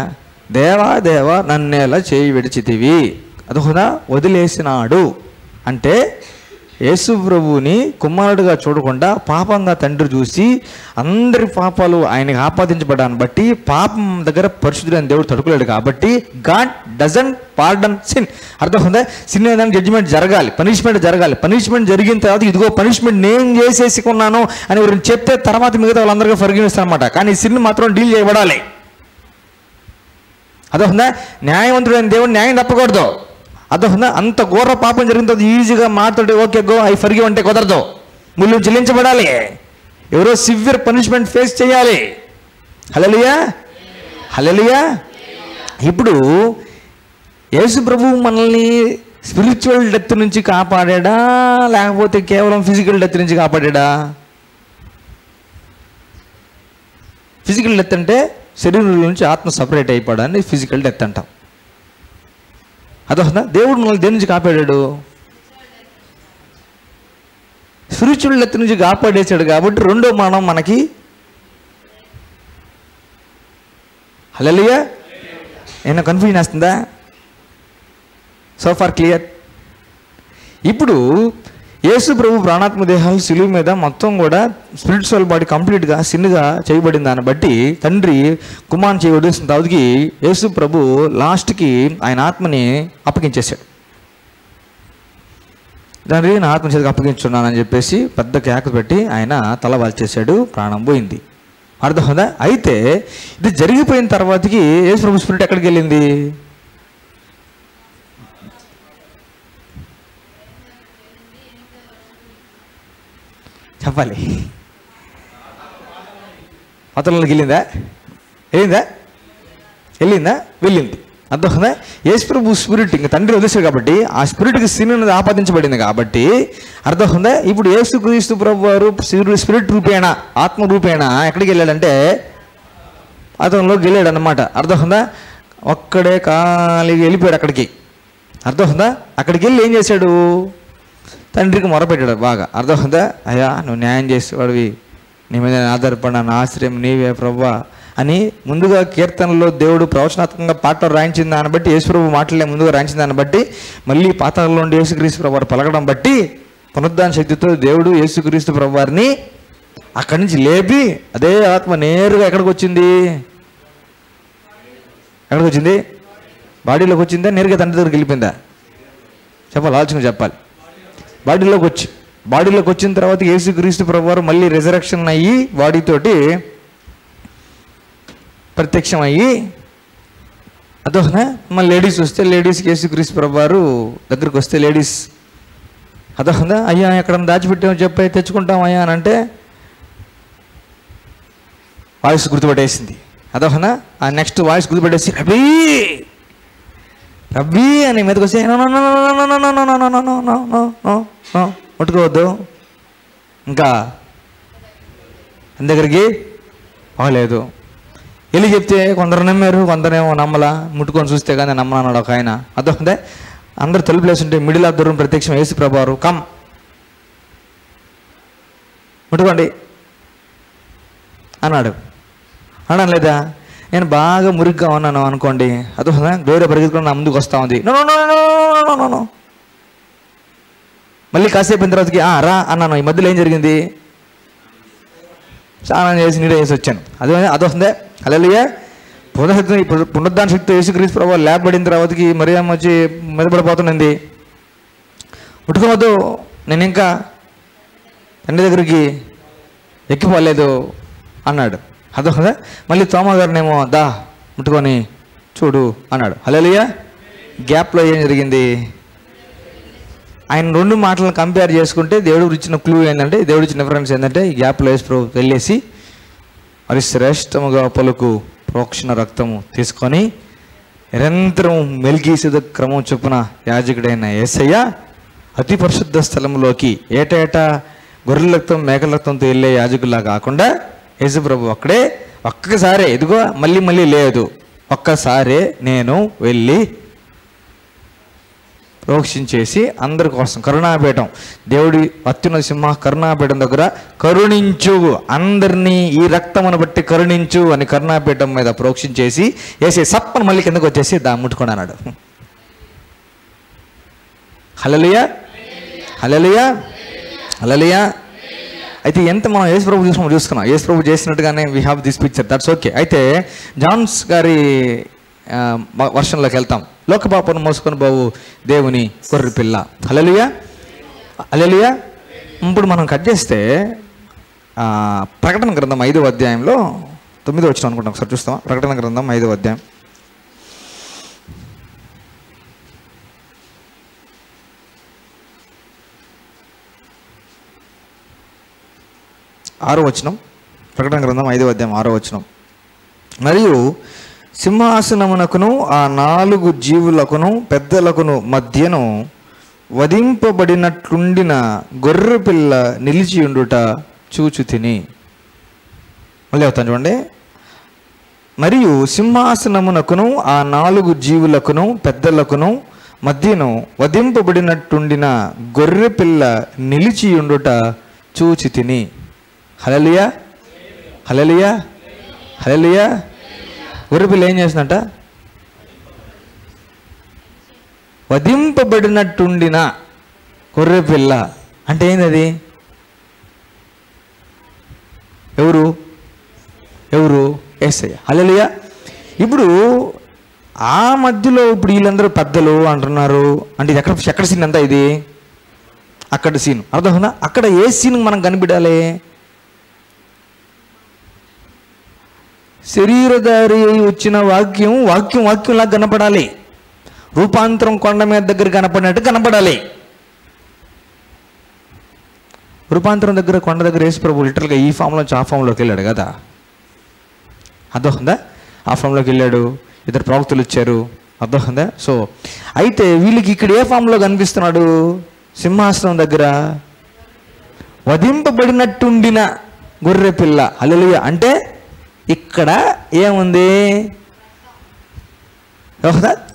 దేవా నన్నేలా చేయి విడిచితివి, అదొకదా వదిలేసినాడు అంటే యేసు ప్రభువుని కుమారుడుగా చూడకుండా పాపంగా తండ్రి చూసి అందరి పాపాలు ఆయనకి ఆపాదించబడాన్ని బట్టి పాపం దగ్గర పరిశుద్ధుడైన దేవుడు తడుకోలేడు. కాబట్టి గాడ్ డజంట్ పార్డన్ సిన్. అర్థమవుతుందా? సిన్ ఏదైనా జడ్జిమెంట్ జరగాలి, పనిష్మెంట్ జరగాలి. పనిష్మెంట్ జరిగిన తర్వాత ఇదిగో పనిష్మెంట్ నేను చేసేసుకున్నాను అని ఎవరిని చెప్తే తర్వాత మిగతా వాళ్ళందరికీ ఫర్గివ్స్తాను అనమాట. కానీ సిన్ మాత్రం డీల్ చేయబడాలి. అర్థమవుతుందా? న్యాయవంతుడైన దేవుడు న్యాయం తప్పకూడదు. అర్థమవుతుందా? అంత ఘోర పాపం జరిగిన తర్వాత ఈజీగా మాట్లాడి ఓకే గో ఐ ఫర్గివ్ అంటే కుదరదు. ముళ్ళు చెల్లించబడాలి. ఎవరో సివియర్ పనిష్మెంట్ ఫేస్ చేయాలి. హల్లెలూయా. హల్లెలూయా. ఇప్పుడు యేసు ప్రభువు మనల్ని స్పిరిచువల్ డెత్ నుంచి కాపాడా లేకపోతే కేవలం ఫిజికల్ డెత్ నుంచి కాపాడా? ఫిజికల్ డెత్ అంటే శరీరం నుంచి ఆత్మ సపరేట్ అయిపోవడాన్ని ఫిజికల్ డెత్ అంటాం. అదొక దేవుడు మనల్ని దేని నుంచి కాపాడాడు? స్పిరిచువల్ డెత్ నుంచి కాపాడేశాడు. కాబట్టి రెండో మరణం మనకి. హల్లెలూయా. ఏమైనా కన్ఫ్యూజన్ వస్తుందా? So far clear. ఇప్పుడు యేసు ప్రభు ప్రాణాత్మ దేహాలు సిలువ మీద మొత్తం కూడా స్పిరిచువల్ బాడీ కంప్లీట్గా సిన్నుగా చేయబడిన దాన్ని బట్టి తండ్రి కుమారుని చేయవలసిన తర్వాతకి యేసు ప్రభు లాస్ట్కి ఆయన ఆత్మని అప్పగించేశాడు. తండ్రి నా ఆత్మ చేతికి అప్పగించున్నానని చెప్పేసి పెద్ద కేక పెట్టి ఆయన తల వాల్చేశాడు, ప్రాణం పోయింది. అర్థమవుతుందా? అయితే ఇది జరిగిపోయిన తర్వాతకి యేసు ప్రభు స్పిరిట్ ఎక్కడికి వెళ్ళింది? చెప్పాలి. పాతాళంలోకి వెళ్ళిందా? వెళ్ళింది. అర్థమవుతుందా? యేసు ప్రభు స్పిరిట్ ఇంకా తండ్రి వదిలేశాడు కాబట్టి ఆ స్పిరిట్కి సిన్ అనేది ఆపాదించబడింది. కాబట్టి అర్థమవుతుందా? ఇప్పుడు యేసు క్రీస్తు ప్రభు వారు స్పిరిట్ రూపేణ ఆత్మ రూపేణ ఎక్కడికి వెళ్ళాడంటే పాతాళంలోకి వెళ్ళాడు అన్నమాట. అర్థమవుతుందా? ఒక్కడే ఖాళీగా వెళ్ళిపోయాడు అక్కడికి. అర్థమవుతుందా? అక్కడికి వెళ్ళి ఏం చేశాడు? తండ్రికి మొరపెట్టాడు బాగా. అర్థమవుతుందా? అయ్యా నువ్వు న్యాయం చేసేవాడివి, నీ మీద ఆధారపడిన నా ఆశ్రయం నీవే ప్రభువా అని ముందుగా కీర్తనలో దేవుడు ప్రవచనాత్మకంగా పాటలు రాయించిన దాన్ని బట్టి, యేసుప్రభు మాటలే ముందుగా రాయించిన దాన్ని బట్టి, మళ్ళీ పాతాళంలో ఉండి యేసుక్రీస్తు ప్రభు వారు పలకడం బట్టి పునరుద్ధాన శక్తితో దేవుడు యేసుక్రీస్తు ప్రభు వారిని అక్కడి నుంచి లేపి అదే ఆత్మ నేరుగా ఎక్కడికి వచ్చింది? బాడీలోకి వచ్చిందా? నేరుగా తండ్రి దగ్గరికి వెళ్ళిపోయిందా? చెప్పాలి, ఆలోచన చెప్పాలి. బాడీలోకి వచ్చి బాడీలోకి వచ్చిన తర్వాత యేసుక్రీస్తు ప్రభువారు మళ్ళీ రిజరెక్షన్ అయ్యి బాడీతోటి ప్రత్యక్షం అయ్యి అదోనా మళ్ళీ లేడీస్ వస్తే లేడీస్కి యేసుక్రీస్తు ప్రభువారు దగ్గరికి వస్తే లేడీస్ అదోనా అయ్యా ఎక్కడ దాచిపెట్టామో చెప్పి తెచ్చుకుంటాం అయ్యా అని అంటే వాయిస్ గుర్తుపట్టేసింది. అదోనా ఆ నెక్స్ట్ వాయిస్ గుర్తుపట్టేసి రబ్బీ రబ్బీ అని మీదకి వస్తే ముట్టుకోవద్దు, ఇంకా దగ్గరికి పోలేదు. వెళ్ళి చెప్తే కొందరు నమ్మారు, కొందరేమో నమ్మలా. ముట్టుకొని చూస్తే కానీ నమ్మన్నాడు ఒక ఆయన. అర్థమైందే, అందరు తలుపులు వేస్తుంటే మిడిల్ ఆఫ్ ద రూమ్ ప్రత్యక్షం యేసు ప్రభువారు కమ్ ముట్టుకోండి అన్నాడు. అన్నాను లేదా, నేను బాగా మురిగ్గా ఉన్నాను అనుకోండి, అర్థమైందా, వేరే పరిగెత్తుకుని నా ముందుకు వస్తూ ఉంది. నో మళ్ళీ కాసేపు అయిన తర్వాతకి రా అన్నాను. ఈ మధ్యలో ఏం జరిగింది, స్నానం చేసి నీడ వేసి వచ్చాను. అదొస్తుందే హల్లెలూయా. పునరుద్ధాన శక్తి యేసుక్రీస్తు ప్రభువు ల్యాబ్ పడిన తర్వాతకి మరియమ్మ వచ్చి మెదపడిపోతున్నది. ముట్టుకోవద్దు, నేను ఇంకా తండ్రి దగ్గరికి ఎక్కిపోలేదు అన్నాడు. అదొస్తుందా. మళ్ళీ తోమా గారినేమో దా ముట్టుకొని చూడు అన్నాడు. హల్లెలూయా. గ్యాప్లో ఏం జరిగింది, ఆయన రెండు మాటలను కంపేర్ చేసుకుంటే దేవుడు ఇచ్చిన క్లూ ఏంటంటే, దేవుడు ఇచ్చిన రిఫరెన్స్ ఏంటంటే, ఈ గ్యాప్లో యేసు ప్రభు వెళ్ళేసి మరి శ్రేష్టముగా పలుకు ప్రోక్షణ రక్తము తీసుకొని నిరంతరం మెల్కీసెదెకు క్రమం చొప్పున యాజకుడైన యేసయ్య అతి పరిశుద్ధ స్థలంలోకి ఏటేటా గొర్రెల రక్తం మేకల రక్తంతో వెళ్ళే యాజకుల్లా కాకుండా యేసు ప్రభు అక్కడే ఒక్కసారే, ఇదిగో మళ్ళీ మళ్ళీ లేదు, ఒక్కసారే నేను వెళ్ళి ప్రోక్షించేసి అందరి కోసం కరుణాపీఠం, దేవుడి అత్యున్నత సింహ కరుణాపీఠం దగ్గర కరుణించు, అందరినీ ఈ రక్తమును బట్టి కరుణించు అని కరుణాపీఠం మీద ప్రోక్షించేసి వేసే సప్పని మళ్ళీ కిందకు వచ్చేసి ముట్టుకొని అన్నాడు. హల్లెలూయా హల్లెలూయా హల్లెలూయా. అయితే ఎంత మనం యేసు ప్రభు చూసుకున్నాం, యేసు ప్రభు చేసినట్టుగానే we have this picture, that's okay. అయితే జాన్స్ గారి వర్షంలోకి వెళ్తాం. లోకపాపను మోసుకొని బావు దేవుని గొర్రె పిల్ల. హల్లెలూయా హల్లెలూయా. ఇప్పుడు మనం కట్ చేస్తే ప్రకటన గ్రంథం 5వ అధ్యాయంలో 9వ వచనం అనుకుంటాం, ఒకసారి చూస్తాం. ప్రకటన గ్రంథం 5వ అధ్యాయం 6వ వచనం. ప్రకటన గ్రంథం 5వ అధ్యాయం 6వ వచనం. మరియు సింహాసనమునకును ఆ 4 జీవులకును పెద్దలకును మధ్యను వధింపబడినట్లుండిన గొర్రె పిల్ల నిలిచియుండుట చూచుతిని. మళ్ళీ అవుతాను చూడండి. మరియు సింహాసనమునకును ఆ 4 జీవులకును పెద్దలకును మధ్యను వధింపబడినట్టుండిన గొర్రె పిల్ల నిలిచియుండుట చూచితిని. హల్లెలూయా హల్లెలూయా హల్లెలూయా. గొర్రెపిల్ల ఏం చేస్తుందంట, వధింపబడినట్టుండిన గొర్రెపిల్ల అంటే ఏంది, ఎవరు ఎవరు యేసయ్య. హల్లెలూయా. ఇప్పుడు ఆ మధ్యలో ఇప్పుడు వీళ్ళందరూ పెద్దలు అంటున్నారు అంటే ఇది ఎక్కడ సీన్ అంతా, ఇది అక్కడ సీన్ అర్థమవుతుందా. అక్కడ ఏ సీన్ మనం కనిపెట్టాలి, శరీరధారి వచ్చిన వాక్యంలా కనపడాలి. రూపాంతరం కొండ మీద దగ్గర కనపడినట్టు కనపడాలి. రూపాంతరం దగ్గర కొండ దగ్గర యేసు ప్రభు లిటరల్గా ఈ ఫామ్లోంచి ఆ ఫామ్లోకి వెళ్ళాడు కదా, అర్థమవుతుందా. ఆ ఫామ్లోకి వెళ్ళాడు, ఇద్దరు ప్రవక్తలు వచ్చారు, అర్థమవుతుందా. సో అయితే వీళ్ళకి ఇక్కడ ఏ ఫామ్లో కనిపిస్తున్నాడు, సింహాసనం దగ్గర వధింపబడినట్టుండిన గొర్రె పిల్ల. హల్లెలూయా. అంటే ఇక్కడ ఏముంది,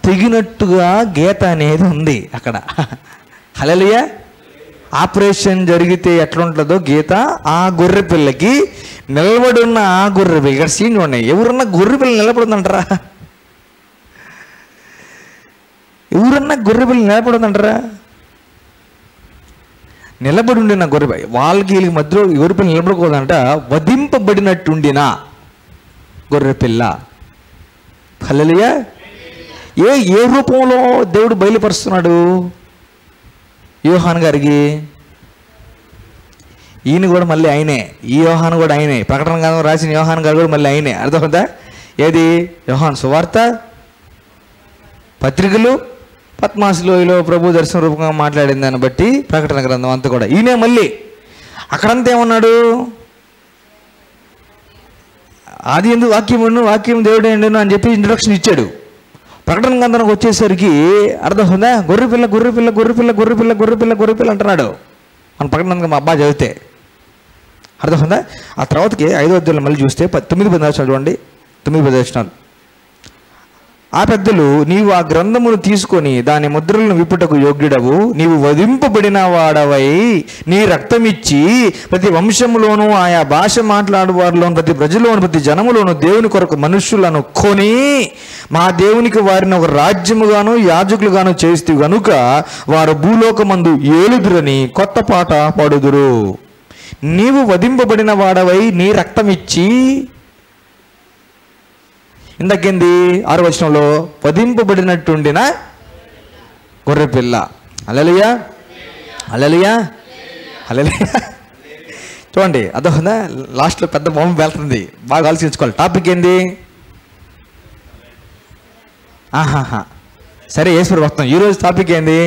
తెగినట్టుగా గీత అనేది ఉంది అక్కడ. హల్లెలూయా. ఆపరేషన్ జరిగితే ఎట్లుంటుందో గీత ఆ గొర్రె పిల్లకి నిలబడి ఉన్న ఆ గొర్రె పిల్ల, ఇక్కడ సీన్ ఉన్నాయి. ఎవరన్నా గొర్రె పిల్ల నిలబడుతుందంటారా, ఎవరన్నా గొర్రె పిల్ల నిలబడుతుందంటారా, నిలబడి ఉండిన గొర్రె వాళ్ళకి వీళ్ళకి మధ్యలో గొర్రె పిల్ల నిలబడకూడదంట, వధింపబడినట్టుండిన గొర్రె పిల్ల. హల్లెలూయా. ఏ రూపంలో దేవుడు బయలుపరుస్తున్నాడు యోహాన్ గారికి, ఈయన కూడా మళ్ళీ ఆయనే, ఈ యోహాను కూడా ఆయనే, ప్రకటన గ్రంథం రాసిన యోహాను గారు కూడా మళ్ళీ ఆయనే. అర్థమవుతుందా? ఏది? యోహాను సువార్త, పత్రికలు, పద్మాసులోయలో ప్రభు దర్శన రూపంగా మాట్లాడిన దాన్ని బట్టి ప్రకటన గ్రంథం అంతా కూడా ఈయనే. మళ్ళీ అక్కడంతా ఏమన్నాడు? ఆది యందు వాక్యమును, వాక్యం దేవుడే ఉండెను అని చెప్పి ఇంట్రొడక్షన్ ఇచ్చాడు. ప్రకటన గ్రంథానికి వచ్చేసరికి అర్థమవుతుందా? గొర్రెపిల్ల గొర్రెపిల్ల గొర్రెపిల్ల గొర్రెపిల్ల గొర్రెపిల్ల గొర్రెపిల్ల అంటున్నాడు మన ప్రకటన గ్రంథం అబ్బా చదివితే. అర్థమవుతుందా? ఆ తర్వాతకి 5వ అధ్యాయంలో మళ్ళీ చూస్తే 9-10 చూడండి. 9-10 ఆ పెద్దలు, నీవు ఆ గ్రంథమును తీసుకొని దాని ముద్రలను విప్పుటకు యోగ్యుడవు, నీవు వధింపబడిన వాడవై నీ రక్తమిచ్చి ప్రతి వంశములోను, ఆయా భాష మాట్లాడు వారిలోను, ప్రతి ప్రజలోను, ప్రతి జనములోను దేవుని కొరకు మనుష్యులను కొని మా దేవునికి వారిని ఒక రాజ్యముగాను యాజకులుగాను చేస్తూ గనుక వారు భూలోకమందు ఏలుదురని కొత్త పాట పాడుదురు. నీవు వధింపబడిన వాడవై నీ రక్తమిచ్చి, ఇంతకింది 6వ వచనంలో వధింపబడినట్టుండిన గొర్రెపిల్ల. హల్లెలూయా, హల్లెలూయా, హల్లెలూయా. చూడండి, అదొకదా లాస్ట్లో పెద్ద బొమ్మ వెళ్తుంది, బాగా ఆలోచించుకోవాలి. టాపిక్ ఏంది? సరే, యేసు వృత్తం. ఈరోజు టాపిక్ ఏంది?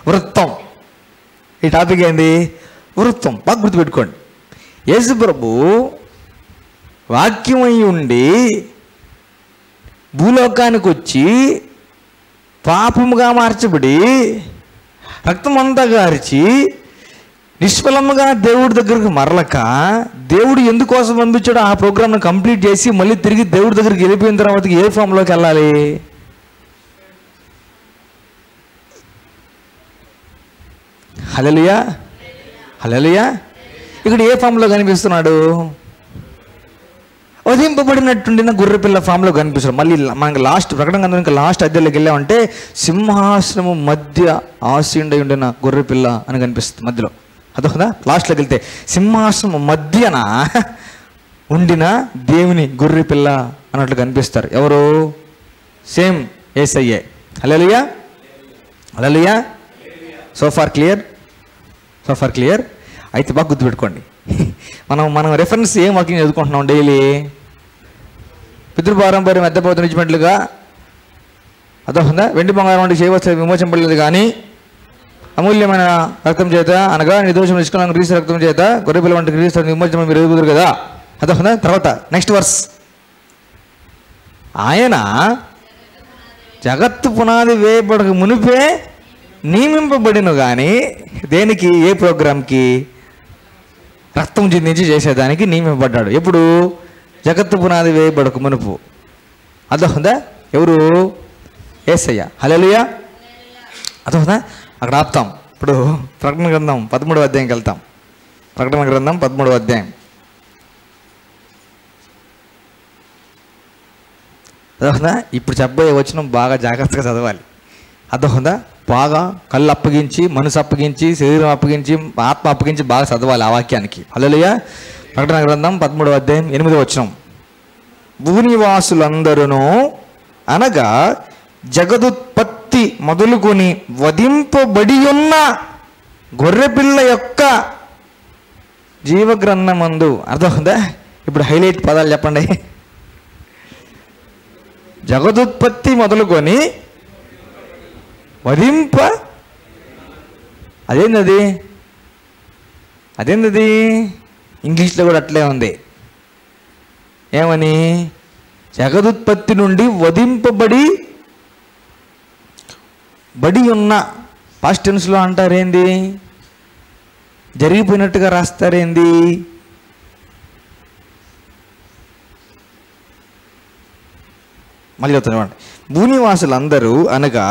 వృత్తం. ఈ టాపిక్ ఏంది? వృత్తం. బాగా గుర్తుపెట్టుకోండి. యేసు ప్రభు వాక్యమై ఉండి భూలోకానికి వచ్చి పాపముగా మార్చబడి రక్తమంతా గార్చి నిష్ఫలముగా దేవుడి దగ్గరకు మరలక, దేవుడు ఎందుకోసం పంపించాడో ఆ ప్రోగ్రామ్ను కంప్లీట్ చేసి మళ్ళీ తిరిగి దేవుడి దగ్గరికి వెళ్ళిపోయిన తర్వాత ఏ ఫామ్లోకి వెళ్ళాలి? హల్లెలూయా, హల్లెలూయా. ఇక్కడ ఏ ఫామ్లో కనిపిస్తున్నాడు? వధింపబడినట్టుండిన గొర్రెపిల్ల ఫామ్లో కనిపిస్తాడు. మళ్ళీ మనకి లాస్ట్ ప్రకటన గ్రంథం లాస్ట్ అధ్యాయంలోకి వెళ్ళామంటే సింహాసనము మధ్య ఆసీనుడై ఉండిన గొర్రెపిల్ల అని కనిపిస్తుంది మధ్యలో. అదొకదా? లాస్ట్లోకి వెళ్తే సింహాసనము మధ్యన ఉండిన దేవుని గొర్రెపిల్ల అన్నట్లు కనిపిస్తారు. ఎవరు? సేమ్ యేసయ్యే. హల్లెలూయా, హల్లెలూయా. So far clear, so far clear. అయితే బాగా గుర్తుపెట్టుకోండి, మనం రెఫరెన్స్ ఏం వాక్యం చదువుకుంటున్నాం డైలీ? పితృపారంపర్యం ఎత్తపోతున్నట్లుగా అదొకదా? వెండి బంగారం వంటి చేయవలసిన విమోచింపడలేదు కానీ అమూల్యమైన రక్తం చేత, అనగా నిర్దోషం నిష్కలంగా క్రీస్తు రక్తం చేత గొర్రెపిల్ల వంటి క్రీస్తు విమోచన మీరు ఎదుగుతారు కదా. అదొకదా? తర్వాత నెక్స్ట్ వర్స్, ఆయన జగత్తు పునాది వేయబడక మునిపే నియమింపబడిను కానీ దేనికి? ఏ ప్రోగ్రాంకి? రక్తం చిందించి చేసేదానికి నియమింపబడ్డాడు. ఎప్పుడు? జగత్తు పునాది వేయబడక మునుపు. అదొకదా? ఎవరు? యేసయ్య. హల్లెలూయా, అదొకదా? అక్కడ ఆపుతాం. ఇప్పుడు ప్రకటన గ్రంథం 13వ అధ్యాయంకి వెళ్తాం. ప్రకటన గ్రంథం 13వ అధ్యాయం. అదొకదా? ఇప్పుడు చెప్పబోయే వచనం బాగా జాగ్రత్తగా చదవాలి. అదొకదా? బాగా కళ్ళు అప్పగించి, మనసు అప్పగించి, శరీరం అప్పగించి, ఆత్మ అప్పగించి బాగా చదవాలి ఆ వాక్యానికి. హల్లెలూయా. ప్రకటన గ్రంథం 13వ అధ్యాయం 8వ వచనం. భూనివాసులందరూ అనగా జగదుత్పత్తి మొదలుకొని వధింపబడి ఉన్న గొర్రెపిల్ల యొక్క జీవగ్రంథమందు. అర్థమవుతుందా? ఇప్పుడు హైలైట్ పదాలు చెప్పండి. జగదుత్పత్తి మొదలుకొని వధింప, అదేందది? అదేందది? ఇంగ్లీష్లో కూడా అట్లే ఉంది. ఏమని? జగదుత్పత్తి నుండి వధింపబడి ఉన్న పాస్ట్ టెన్స్లో అంటారేంది? జరిగిపోయినట్టుగా రాస్తారేంది? మళ్ళీ చెప్తాను. భూనివాసులందరూ అనగా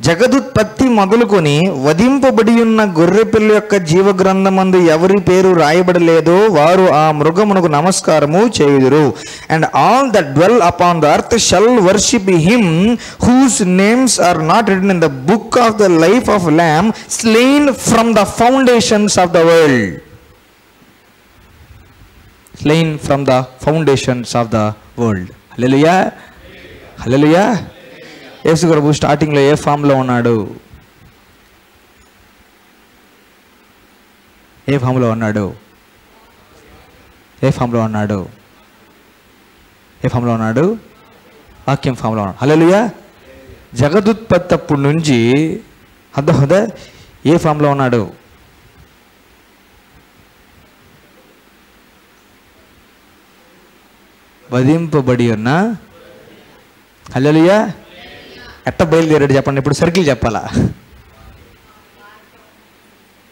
జగదుత్పత్తి మొదలుకొని వధింపబడి ఉన్న గొర్రెపిల్ల యొక్క జీవగ్రంథమందు ఎవరి పేరు రాయబడలేదో వారు ఆ మృగమునకు నమస్కారము చేయుదురు. And all that dwell upon the earth shall worship him whose names are not written in the book of the life of lamb slain from the foundations of the world. Slain from the foundations of the world. హల్లెలూయా, హల్లెలూయా. యేసు ప్రభు స్టార్టింగ్లో ఏ ఫామ్లో ఉన్నాడు? ఏ ఫామ్లో ఉన్నాడు? ఏ ఫామ్లో ఉన్నాడు? ఏ ఫామ్లో ఉన్నాడు? వాక్యం ఫామ్లో ఉన్నాడు. హల్లెలూయా. జగదుత్పత్తి అప్పటి నుంచి అర్థమవుతుందా? ఏ ఫామ్లో ఉన్నాడు? వధింపబడి ఉన్న. హల్లెలూయా. ఎట్ట బయలుదేరాడు చెప్పండి. ఇప్పుడు సర్కిల్ చెప్పాలా?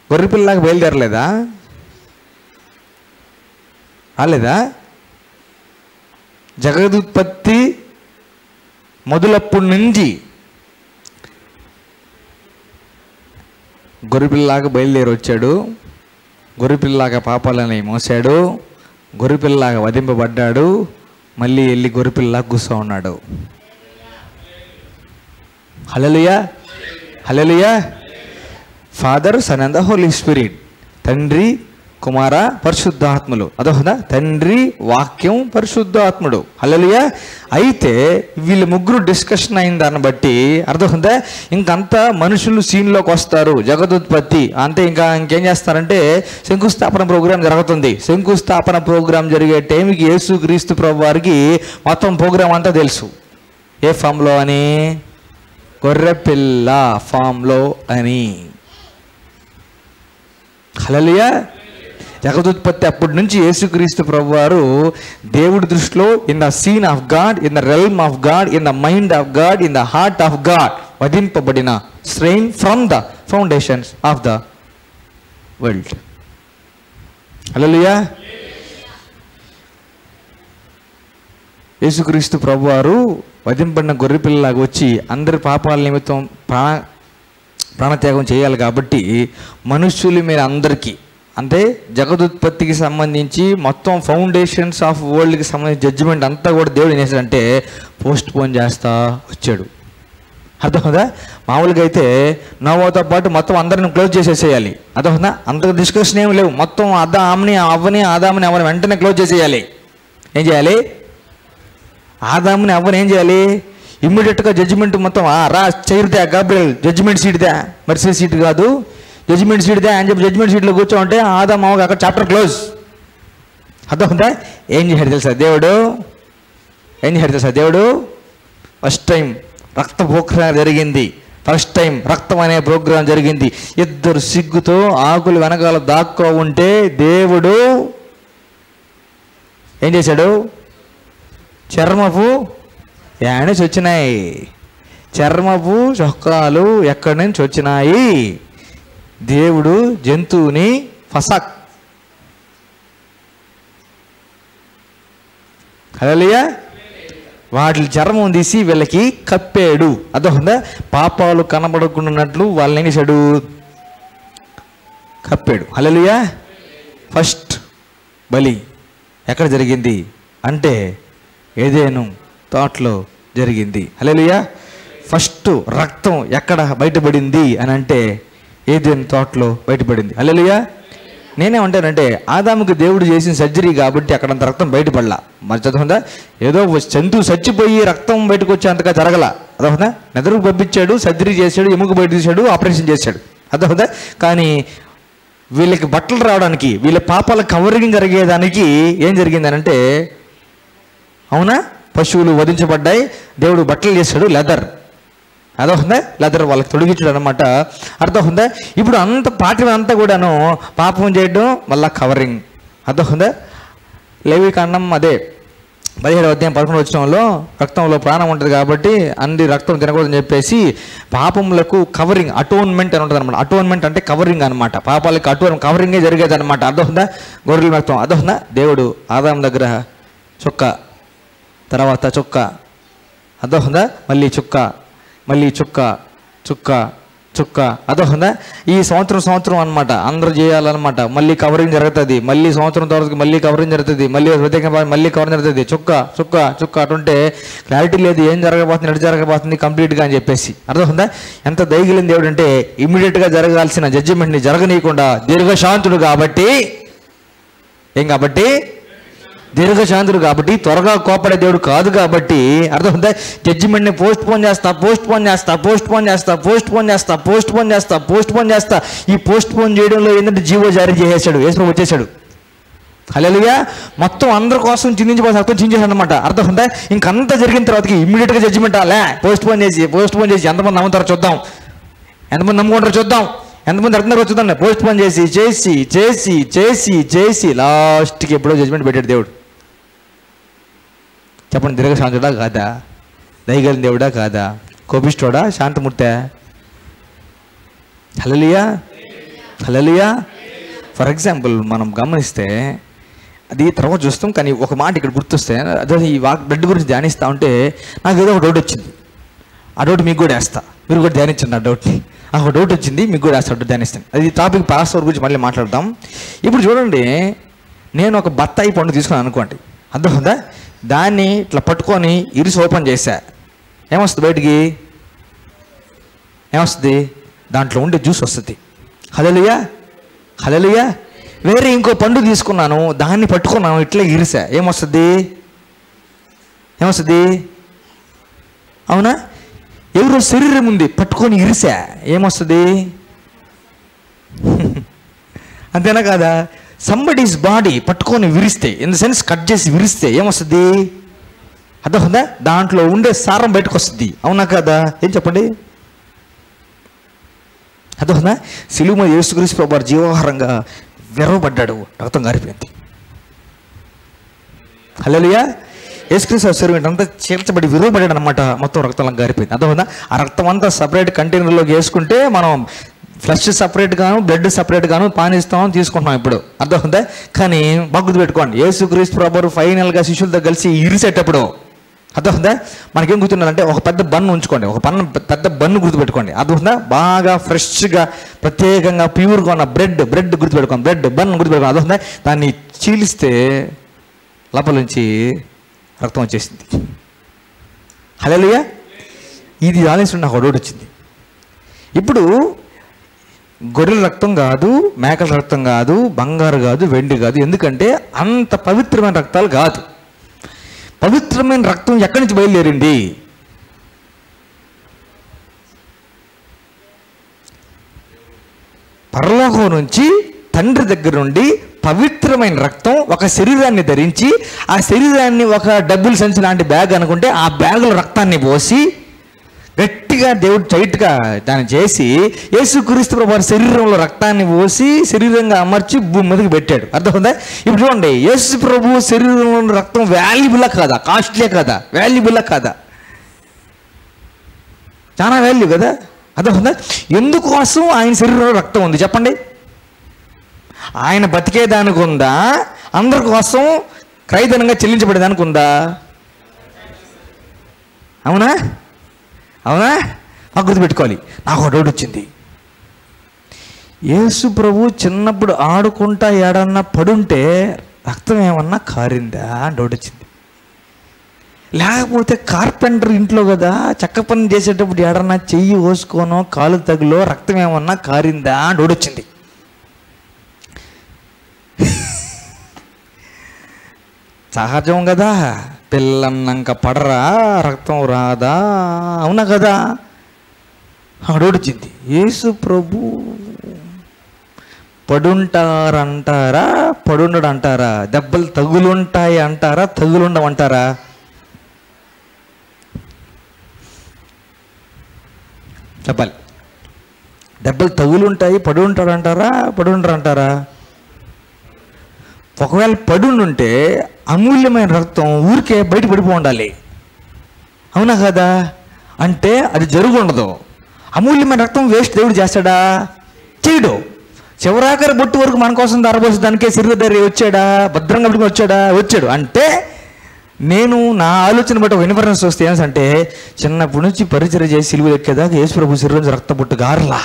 గొర్రెపిల్లలాగా బయలుదేరలేదా? రాలేదా? జగదుత్పత్తి మొదలప్పటి నుంచి గొర్రెపిల్లలాగా బయలుదేరి వచ్చాడు. గొర్రెపిల్లలాగా పాపాలని మోసాడు. గొర్రెపిల్లలాగా వధింపబడ్డాడు. మళ్ళీ వెళ్ళి గొర్రెపిల్లలాగా కూర్చో ఉన్నాడు. హల్లెలూయా. హల్లెలూయా. Father, Son and the Holy Spirit. తండ్రి, కుమార, పరిశుద్ధాత్ములు. అదొకదా? తండ్రి, వాక్యం, పరిశుద్ధాత్ముడు. హల్లెలూయా. అయితే వీళ్ళు ముగ్గురు డిస్కషన్ అయిన దాన్ని బట్టి అర్థమవుతుందా? ఇంకంతా మనుషులు సీన్లోకి వస్తారు. జగదుత్పత్తి అంతే. ఇంకేం చేస్తారంటే శంకుస్థాపన ప్రోగ్రాం జరుగుతుంది. శంకుస్థాపన ప్రోగ్రాం జరిగే టైంకి యేసుక్రీస్తు ప్రభు వారికి మొత్తం ప్రోగ్రాం అంతా తెలుసు. ఏ ఫామ్లో అని? గొర్రెపిల్ల ఫామ్లో అని. హల్లెలూయా. జగదుత్పత్తి అప్పటి నుంచి యేసుక్రీస్తు ప్రభువారు దేవుడి దృష్టిలో in the scene of God, in the realm of God, in the mind of God, in the heart of God వధింపబడిన slain from the foundations of the world. హల్లెలూయా. యేసుక్రీస్తు ప్రభువారు వధింపబడిన గొర్రెపిల్లలాగా వచ్చి అందరి పాపాల నిమిత్తం ప్రాణత్యాగం చేయాలి. కాబట్టి మనుష్యుల మీద అందరికీ అంటే జగదుత్పత్తికి సంబంధించి మొత్తం ఫౌండేషన్స్ ఆఫ్ వరల్డ్కి సంబంధించి జడ్జిమెంట్ అంతా కూడా దేవుడు ఏం చేశాడంటే పోస్ట్ పోన్ చేస్తా వచ్చాడు. అర్థమవుదా? మామూలుగా అయితే నోవాతో పాటు మొత్తం అందరిని క్లోజ్ చేసేసేయాలి. అర్థమవుదా? అంత డిస్కషన్ ఏమి లేవు. మొత్తం ఆదాముని అవ్వని వెంటనే క్లోజ్ చేసేయాలి. ఏం చేయాలి? ఆదాముని అవ్వని ఏం చేయాలి? ఇమ్మీడియట్గా జడ్జిమెంట్ మొత్తం రా చైర్దా గాబ్రియల్ జడ్జిమెంట్ సీట్దా, మర్సీ సీట్ కాదు, జడ్జిమెంట్ సీట్దా అని చెప్పి జడ్జిమెంట్ సీట్లో కూర్చోంటే ఆదాము అక్కడ చాప్టర్ క్లోజ్. అర్థమవుతుందా? ఏం చేశాడు తెలుసా దేవుడు? ఫస్ట్ టైం రక్త ప్రోగ్రాం జరిగింది. ఫస్ట్ టైం రక్తం అనే ప్రోగ్రాం జరిగింది. ఇద్దరు సిగ్గుతో ఆకులు వెనకాల దాక్కో ఉంటే దేవుడు ఏం చేశాడు? చర్మపు నుంచి వచ్చినాయి. చర్మపు చొక్కాలు ఎక్కడి నుంచి వచ్చినాయి? దేవుడు జంతువుని ఫసక్. హల్లెలూయా. వాటి చర్మం తీసి వీళ్ళకి కప్పాడు. అర్థమవుతుందా? పాపాలు కనబడకున్నట్లు వాళ్ళని ఏం చేశాడు? కప్పాడు. హల్లెలూయా. ఫస్ట్ బలి ఎక్కడ జరిగింది అంటే ఏదెను తోటలో జరిగింది. హల్లెలూయా. ఫస్ట్ రక్తం ఎక్కడ బయటపడింది అని అంటే ఏదెను తోటలో బయటపడింది. హల్లెలూయా. నేనేమంటానంటే ఆదాముకి దేవుడు చేసిన సర్జరీ కాబట్టి అక్కడంత రక్తం బయటపడలా. మరి చదువుందా? ఏదో జంతువు చచ్చిపోయి రక్తం బయటకు వచ్చేంతగా జరగల. అదవుందా? నెదరుకు పంపించాడు, సర్జరీ చేశాడు, ఎముక బయట తీశాడు, ఆపరేషన్ చేశాడు. అదవుందా? కానీ వీళ్ళకి బట్టలు రావడానికి, వీళ్ళ పాపాల కవరింగ్ జరిగేదానికి ఏం జరిగిందనంటే అవునా పశువులు వధించబడ్డాయి. దేవుడు బట్టలు చేశాడు, లెదర్. అదవుందా? లెదర్ వాళ్ళకి తొడిగించాడు అనమాట. అర్థమవుందా? ఇప్పుడు అంత పాఠం అంతా కూడాను పాపం చేయడం మళ్ళా కవరింగ్. అర్థమవుందా? లేవికాండం అదే 17వ అధ్యాయం 11వ వచనంలో రక్తంలో ప్రాణం ఉంటుంది కాబట్టి అన్ని రక్తం తినకూడదని చెప్పేసి పాపములకు కవరింగ్, అటోన్మెంట్ అని ఉంటుంది అనమాట. అటోన్మెంట్ అంటే కవరింగ్ అనమాట. పాపాలకి కవరింగే జరిగేది అనమాట. అర్థమవుందా? గొర్రెల రక్తం. అర్థమవుందా? దేవుడు ఆదాము దగ్గర చుక్క, తర్వాత చుక్క, అర్థమవుందా? మళ్ళీ చుక్క, మళ్ళీ చుక్క, చుక్క, చుక్క. అర్థమవుందా? ఈ సంవత్సరం అనమాట అందరూ చేయాలన్నమాట. మళ్ళీ కవరింగ్ జరుగుతుంది. మళ్ళీ సంవత్సరం తర్వాత మళ్ళీ కవరింగ్ జరుగుతుంది. మళ్ళీ మళ్ళీ కవరింగ్ జరుగుతుంది. చుక్క చుక్క చుక్క అటుంటే క్లారిటీ లేదు ఏం జరగబోతుంది, ఎటు జరగబోతుంది కంప్లీట్గా అని చెప్పేసి. అర్థమవుందా? ఎంత దయగలిగిన దేవుడు అంటే ఇమ్మీడియట్గా జరగాల్సిన జడ్జిమెంట్ని జరగనీయకుండా దీర్ఘశాంతుడు కాబట్టి దీర్ఘశాంతుడు కాబట్టి త్వరగా కోపడే దేవుడు కాదు కాబట్టి అర్థమవుతుందా? జడ్జిమెంట్ని పోస్ట్ పోన్ చేస్తా. ఈ పోస్ట్ పోన్ చేయడంలో ఏంటంటే జీవో జారీ చేసేసాడు. యేసు వచ్చేసాడు. హల్లెలూయా. మొత్తం అందరి కోసం చిందించబోసిన రక్తం చించేసాడు అనమాట. అర్థం ఉందా? ఇంకంతా జరిగిన తర్వాతకి ఇమ్మీడియట్గా జడ్జిమెంట్ పోస్ట్ పోన్ చేసి ఎంతమంది నమ్ముతారో చూద్దాం, ఎంతమంది నమ్ముకుంటారో చూద్దాం, ఎంతమంది అర్థం చూద్దాం. పోస్ట్ పోన్ చేసి చేసి చేసి చేసి చేసి లాస్ట్కి ఎప్పుడో జడ్జిమెంట్ పెట్టాడు దేవుడు. చెప్పండి, దీర్ఘశాంతుడా కాదా? దయగలిగిన దేవుడా కాదా? కోపిష్టోడా? శాంతమూర్తే? హల్లెలూయా, హల్లెలూయా. ఫర్ ఎగ్జాంపుల్ మనం గమనిస్తే అది తర్వాత చూస్తాం, కానీ ఒక మాట ఇక్కడ గుర్తొస్తే, అదే ఈ బ్లడ్ గురించి ధ్యానిస్తూ ఉంటే నాకు ఏదో ఒక డౌట్ వచ్చింది. ఆ డౌట్ మీకు కూడా వేస్తా, మీరు కూడా ధ్యానించండి. ఆ డౌట్ని, ఒక డౌట్ వచ్చింది, మీకు కూడా వేస్తా, ధ్యానిస్తాను. అది టాపిక్ పాస్టర్ గురించి మళ్ళీ మాట్లాడదాం. ఇప్పుడు చూడండి, నేను ఒక బత్తాయి పండు తీసుకున్నాను అనుకోండి, అర్థమవుతుందా? దాన్ని ఇట్లా పట్టుకొని ఇరిసి ఓపెన్ చేశా, ఏమొస్తుంది బయటికి? ఏమొస్తుంది? దాంట్లో ఉండే జ్యూస్ వస్తుంది. హల్లెలూయా, హల్లెలూయా. వేరే ఇంకో పండు తీసుకున్నాను, దాన్ని పట్టుకున్నాను, ఇట్లా ఇరిసా, ఏమొస్తుంది? ఏమొస్తుంది? అవునా? ఎవరో శరీరం ఉంది, పట్టుకొని ఇరిసా, ఏమొస్తుంది? అంతేనా కాదా? సంబడీస్ బాడీ పట్టుకొని విరిస్తే, ఇన్ ద సెన్స్ కట్ చేసి విరిస్తే ఏమొస్తుంది? అర్థమవుతుందా? దాంట్లో ఉండే సారం బయటకు వస్తుంది. అవునా కాదా? ఏం చెప్పండి? అర్థమవుతుందా? సిలువ మీద యేసుక్రీస్తు ప్రభువు జీవాహారంగా విరవబడ్డాడు, రక్తం గారిపోయింది. హల్లెలూయా. యేసుక్రీస్తు శరీరం అంతా చేర్చబడి విరవబడ్డాడు అనమాట, మొత్తం రక్తం గారిపోయింది. అర్థమవుతుందా? ఆ రక్తం అంతా సపరేట్ కంటైనర్లోకి వేసుకుంటే మనం ఫ్లష్ సపరేట్ గాను బ్లడ్ సపరేట్ గాను పానిస్తాం, తీసుకుంటున్నాం ఇప్పుడు. అర్థమవుతుందా? కానీ బాగా గుర్తుపెట్టుకోండి, యేసుక్రీస్తు ప్రభువు ఫైనల్గా శిష్యులతో కలిసి ఇరిసేటప్పుడు అర్థమవుతుందా? మనకేం గుర్తున్నదంటే, ఒక పెద్ద బన్ను ఉంచుకోండి, ఒక పెద్ద బన్ను గుర్తుపెట్టుకోండి. అర్థమవుతుందా? బాగా ఫ్రెష్గా ప్రత్యేకంగా ప్యూర్గా ఉన్న బ్రెడ్ గుర్తుపెట్టుకోండి, బ్రెడ్ బన్ను గుర్తుపెట్టుకోండి. అర్థమవుతుందా? దాన్ని చీలిస్తే లోపల నుంచి రక్తం వచ్చేసింది. హల్లెలూయా. ఇది ఆలోచన నాకు డౌట్ వచ్చింది. ఇప్పుడు గొర్రెల రక్తం కాదు, మేకల రక్తం కాదు, బంగారు కాదు, వెండి కాదు, ఎందుకంటే అంత పవిత్రమైన రక్తాలు కాదు. పవిత్రమైన రక్తం ఎక్కడి నుంచి బయలుదేరింది? పరలోకం నుంచి, తండ్రి దగ్గర నుండి పవిత్రమైన రక్తం ఒక శరీరాన్ని ధరించి, ఆ శరీరాన్ని ఒక డబ్బుల సంచి లాంటి బ్యాగ్ అనుకుంటే, ఆ బ్యాగులో రక్తాన్ని పోసి గట్టిగా దేవుడు టైట్గా దాన్ని చేసి యేసుక్రీస్తు ప్రభువు శరీరంలో రక్తాన్ని పోసి శరీరంగా అమర్చి భూమి మీదకి పెట్టాడు. అర్థమవుతుందా? ఇప్పుడు చూడండి, యేసు ప్రభువు శరీరంలో రక్తం వాల్యుబుల్లా కాదా? కాస్ట్లీ కాదా? వాల్యుబుల్లా కాదా? చాలా వాల్యూ కదా. అర్థమవుతుందా? ఎందుకోసం ఆయన శరీరంలో రక్తం ఉంది చెప్పండి? ఆయన బతికేదానికి ఉందా? అందరి కోసం క్రైదనంగా చెల్లించబడేదానికి ఉందా? అవునా? అవునా? మాకు గుర్తుపెట్టుకోవాలి. నాకు ఒక డౌట్ వచ్చింది. యేసు ప్రభు చిన్నప్పుడు ఆడుకుంటా ఏడన్నా పడుంటే రక్తం ఏమన్నా కారిందా అని డౌట్ వచ్చింది. లేకపోతే కార్పెంటర్ ఇంట్లో కదా, చెక్క పని చేసేటప్పుడు ఏడన్నా చెయ్యి కోసుకోనో కాలు తగులో రక్తం ఏమన్నా కారిందా అని డౌట్ వచ్చింది. సహజం కదా, పిల్లన్నాక పడరా రక్తం రాదా? అవునా కదా? డౌట్ వచ్చింది. యేసు ప్రభు పడుంటారంటారా, పడుండడు అంటారా? దెబ్బలు తగులుంటాయి అంటారా, తగులుండమంటారా? చెప్పాలి. దెబ్బలు తగులుంటాయి, పడుంటాడు అంటారా, పడుండరు అంటారా? ఒకవేళ పడుండుంటే అమూల్యమైన రక్తం ఊరికే బయట పడిపో ఉండాలి. అవునా కదా? అంటే అది జరుగుండదు. అమూల్యమైన రక్తం వేస్ట్ దేవుడు చేస్తాడా? చేయడు. చివరాఖరి బొట్టు వరకు మన కోసం దారబోసడానికే శరీరధారి వచ్చాడా? భద్రంగా పెట్టుకుని వచ్చాడు. అంటే నేను నా ఆలోచన బట్టి ఒక ఇన్ఫరెన్స్ వస్తే ఏంటంటే, చిన్నప్పటి నుంచి పరిచర్య చేసి సిలువ ఎక్కేదాకా యేసు ప్రభు శరీరం రక్త బొట్టు గారలా.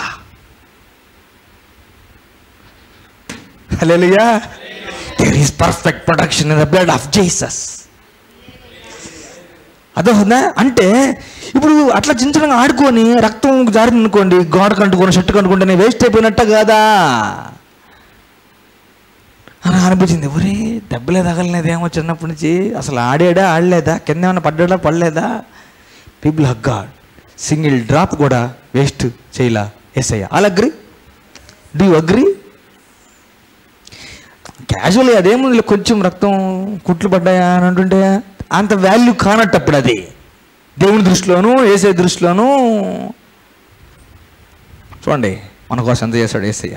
హల్లెలూయా. There is perfect protection in the blood of Jesus. అదవుతుందా? అంటే ఇప్పుడు అట్లా చిన్న చిన్నగా ఆడుకొని రక్తం జారింది అనుకోండి, గోడ కంటుకొని షర్టు కంటుకుంటేనే వేస్ట్ అయిపోయినట్ట కాదా అని అనిపించింది. ఒరే దెబ్బలే తగలలేదేమో చిన్నప్పటి నుంచి, అసలు ఆడలేదా, కింద ఏమైనా పడలేదా? People hug God, single drop కూడా వేస్ట్ చేయలా యేసయ్య. All agree? Do you agree? క్యాజువల్గా అదేముంది, కొంచెం రక్తం కుట్లు పడ్డాయా అని అంటుంటే అంత వాల్యూ కానట్టప్పుడు అది దేవుని దృష్టిలోనూ యేసయ్య దృష్టిలోనూ. చూడండి మన కోసం ఎంత చేశాడు యేసయ్య.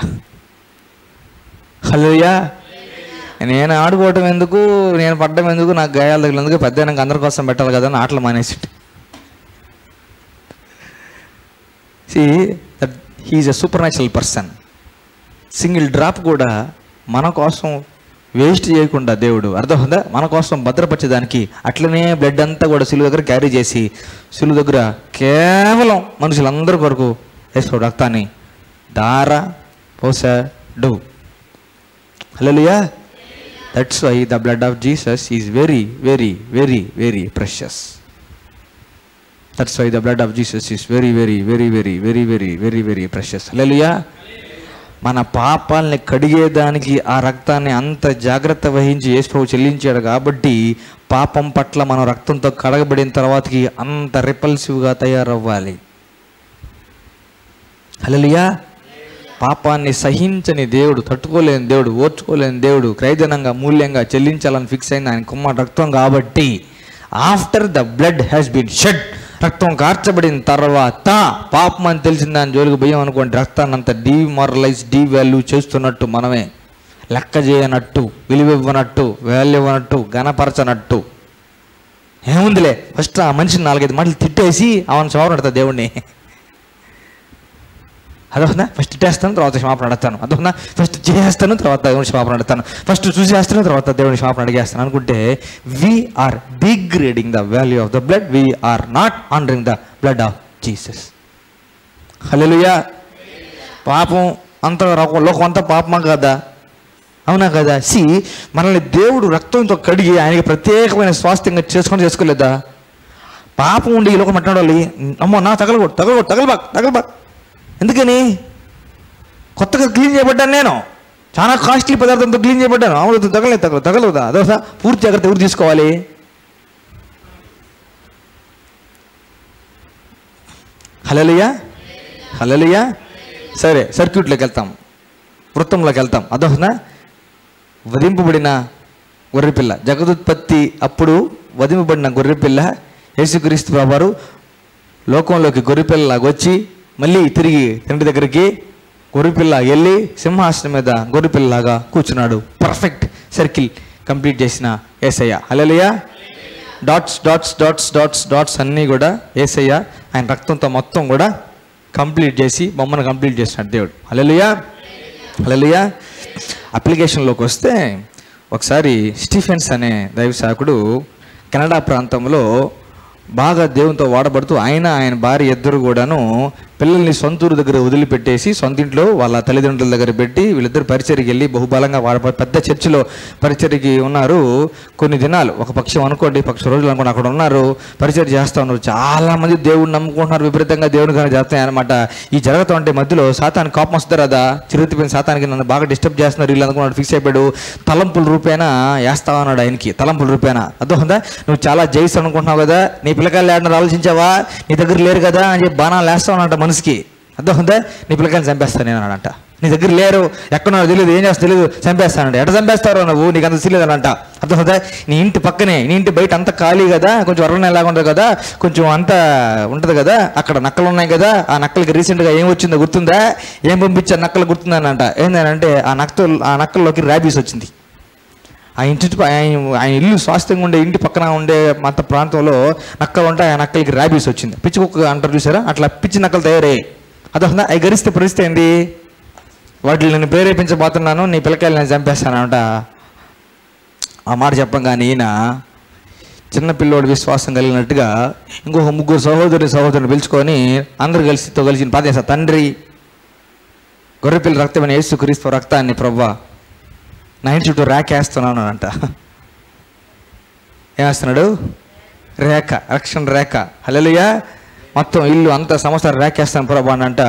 హల్లెలూయా. నేను ఆడుకోవటం ఎందుకు, నేను పడ్డం ఎందుకు, నాకు గాయాలు తగిలేందుకు, పెద్ద అందరి కోసం పెట్టాలి కదా అని ఆటలు మానేసి. See that he is a supernatural person. Single drop కూడా మన కోసం వేస్ట్ చేయకుండా దేవుడు, అర్థమవుతుందా, మన కోసం భద్రపరిచేదానికి అట్లనే బ్లడ్ అంతా కూడా సిలువ దగ్గర క్యారీ చేసి సిలువ దగ్గర కేవలం మనుషులందరి కొరకు యేసు రక్తాన్ని దార పోసాడు. హల్లెలూయా. That's why the blood of Jesus is very very very very precious. That's why the blood of Jesus is very very very very very very very very precious. Hallelujah. మన పాపాలని కడిగేదానికి ఆ రక్తాన్ని అంత జాగ్రత్త వహించి యేసు ప్రభువు చెల్లించాడు కాబట్టి పాపం పట్ల మనం రక్తంతో కడగబడిన తర్వాతకి అంత రిపల్సివ్గా తయారవ్వాలి. హల్లెలూయా. పాపాన్ని సహించని దేవుడు, తట్టుకోలేని దేవుడు, ఓర్చుకోలేని దేవుడు క్రయధనంగా మూల్యంగా చెల్లించాలని ఫిక్స్ అయింది ఆయన కుమారుడు రక్తం కాబట్టి after the blood has been shed, రక్తం కార్చబడిన తర్వాత పాపం అని తెలిసిన దాని జోలికి భయం అనుకోండి, రక్తాన్ని అంత డీమారలైజ్ డీవాల్యూ చేస్తున్నట్టు, మనమే లెక్క చేయనట్టు, విలువివ్వనట్టు, వాల్యూ ఇవ్వనట్టు, ఘనపరచనట్టు. ఏముందిలే ఫస్ట్ ఆ మనిషిని 4-5 మాటలు తిట్టేసి అవన్నీ క్షమాపణ అడతా దేవుడిని. అదొకనా ఫస్ట్ తిట్టేస్తాను తర్వాత క్షమాపణ అడతాను, అదొకనా ఫస్ట్ చేసేస్తాను తర్వాత దేవుని క్షమాపణ అడతాను, ఫస్ట్ చూసేస్తాను తర్వాత దేవుని క్షమాపణ అడిగేస్తాను అనుకుంటే we are degrading the value of the blood, we are not honouring the blood of Jesus. హల్లెలూయా. పాపం అంత లోకం అంతా పాపమా కదా, అవునా కదా? మనల్ని దేవుడు రక్తంతో కడిగి ఆయనకి ప్రత్యేకమైన స్వాస్థ్యంగా చేసుకోలేదా? పాపం ఉండి ఈ లోకం మాట్లాడాలి, అమ్మో నా తగలబాక్. ఎందుకని? కొత్తగా క్లీన్ చేయబడ్డాను, నేను చాలా కాస్ట్లీ పదార్థంతో క్లీన్ చేయబడ్డాను. అవును తగలదా? అదో పూర్తి జాగ్రత్త ఎవరు తీసుకోవాలి? హల్లెలూయా. హల్లెలూయా. సరే, సర్క్యూట్లోకి వెళ్తాం, వృత్తంలోకి వెళ్తాం. అదోనా వధింపబడిన గొర్రెపిల్ల, జగదుత్పత్తి అప్పుడు వధింపబడిన గొర్రెపిల్ల యేసుక్రీస్తు ప్రభువారు లోకంలోకి గొర్రెపిల్లలాగా వచ్చి మళ్ళీ తిరిగి తండ్రి దగ్గరికి గొర్రెపిల్ల వెళ్ళి సింహాసనం మీద గొర్రెపిల్లలాగా కూర్చున్నాడు. పర్ఫెక్ట్ సర్కిల్ కంప్లీట్ చేసిన యేసయ్య. హల్లెలూయా. Dots dots dots dots dots అన్నీ కూడా యేసయ్య ఆయన రక్తంతో మొత్తం కూడా కంప్లీట్ చేసి బొమ్మను కంప్లీట్ చేసినాడు దేవుడు. హల్లెలూయా. హల్లెలూయా. అప్లికేషన్లోకి వస్తే ఒకసారి స్టీఫెన్స్ అనే దైవ సేవకుడు కెనడా ప్రాంతంలో బాగా దేవునితో వాడబడుతూ ఆయన భార్య ఇద్దరు కూడాను పిల్లల్ని సొంతూరు దగ్గర వదిలిపెట్టేసి సొంత ఇంట్లో వాళ్ళ తల్లిదండ్రుల దగ్గర పెట్టి వీళ్ళిద్దరు పరిచర్యకి వెళ్ళి బహుబలంగా పెద్ద చర్చిలో పరిచర్యకి ఉన్నారు. కొన్ని దినాలు, ఒక పక్షం అనుకోండి, పక్ష రోజులు అనుకోండి, అక్కడ ఉన్నారు, పరిచర్య చేస్తూ ఉన్నారు. చాలామంది దేవుడిని నమ్ముకుంటున్నారు, విపరీతంగా దేవుని కానీ చేస్తాయి అనమాట. ఈ జరుగుతూ ఉంటే మధ్యలో సాతానికి కోపం వస్తారు కదా, చిరుతిపోయిన సాతానికి నన్ను బాగా డిస్టర్బ్ చేస్తున్నారు వీళ్ళు అనుకున్నాడు. ఫిక్స్ అయిపోయాడు, తలంపుల రూపేనా వేస్తా ఉన్నాడు ఆయనకి, తలంపుల రూపేనా. అర్థమైందా? నువ్వు చాలా జైస్ అనుకుంటున్నావు కదా, నీ పిల్లకాయలు ఏడన్నారు ఆలోచించావా, నీ దగ్గర లేరు కదా అని చెప్పి బాణాలు వేస్తా ఉన్నాడు మనిషికి. అర్థమైందా? నీ పిల్లకాయలు చంపేస్తాను నేను అనంట. నీ దగ్గర లేరు, ఎక్కడున్నారో తెలియదు, ఏం చేస్తా తెలియదు, చంపేస్తానంట. ఎట్ట చంపేస్తారో నువ్వు, నీకు అంత తెలియదు అనంట. అర్థమైందా? నీ ఇంటి పక్కనే, నీ ఇంటి బయట అంత ఖాళీ కదా, కొంచెం అరణ్యం ఎలాగ ఉంటుంది కదా, కొంచెం అంతా ఉంటుంది కదా, అక్కడ నక్కలు ఉన్నాయి కదా, ఆ నక్కలకి రీసెంట్గా ఏం వచ్చిందో గుర్తుందా, ఏం పంపించా నక్కలు గుర్తుందనంట. ఏంటంటే ఆ నక్కల్లోకి ర్యాబీస్ వచ్చింది. ఆయన ఇల్లు స్వాస్థ్యంగా ఉండే ఇంటి పక్కన ఉండే మత ప్రాంతంలో నక్కలు ఉంటే ఆ నక్కలకి ర్యాబీస్ వచ్చింది. పిచ్చి కుక్క అంటారు చూసారా, అట్లా పిచ్చి నక్కలు తయారయ్యాయి. అదొక అవి గరిస్తే పరిస్థితి ఏంటి? వాటిని నేను ప్రేరేపించబోతున్నాను, నీ పిల్లకాయలు నేను చంపేస్తానంట. ఆ మాట చెప్పంగానే ఈయన చిన్నపిల్లోడు విశ్వాసం కలిగినట్టుగా ఇంకొక 3 సహోదరుని పిలుచుకొని అందరూ కలిసి పాదేశా, తండ్రి గొర్రెపిల్ల రక్తమైన యేసుక్రీస్తు రక్తాన్ని ప్రవ్వా నా ఇంటి చుట్టూ రేఖ వేస్తున్నాను అంట. ఏమేస్తున్నాడు? రేఖ, రక్షణ రేఖ. హల్లెలూయా. మొత్తం ఇల్లు అంత సంవత్సరం రేఖేస్తాను ప్రభా అని అంట.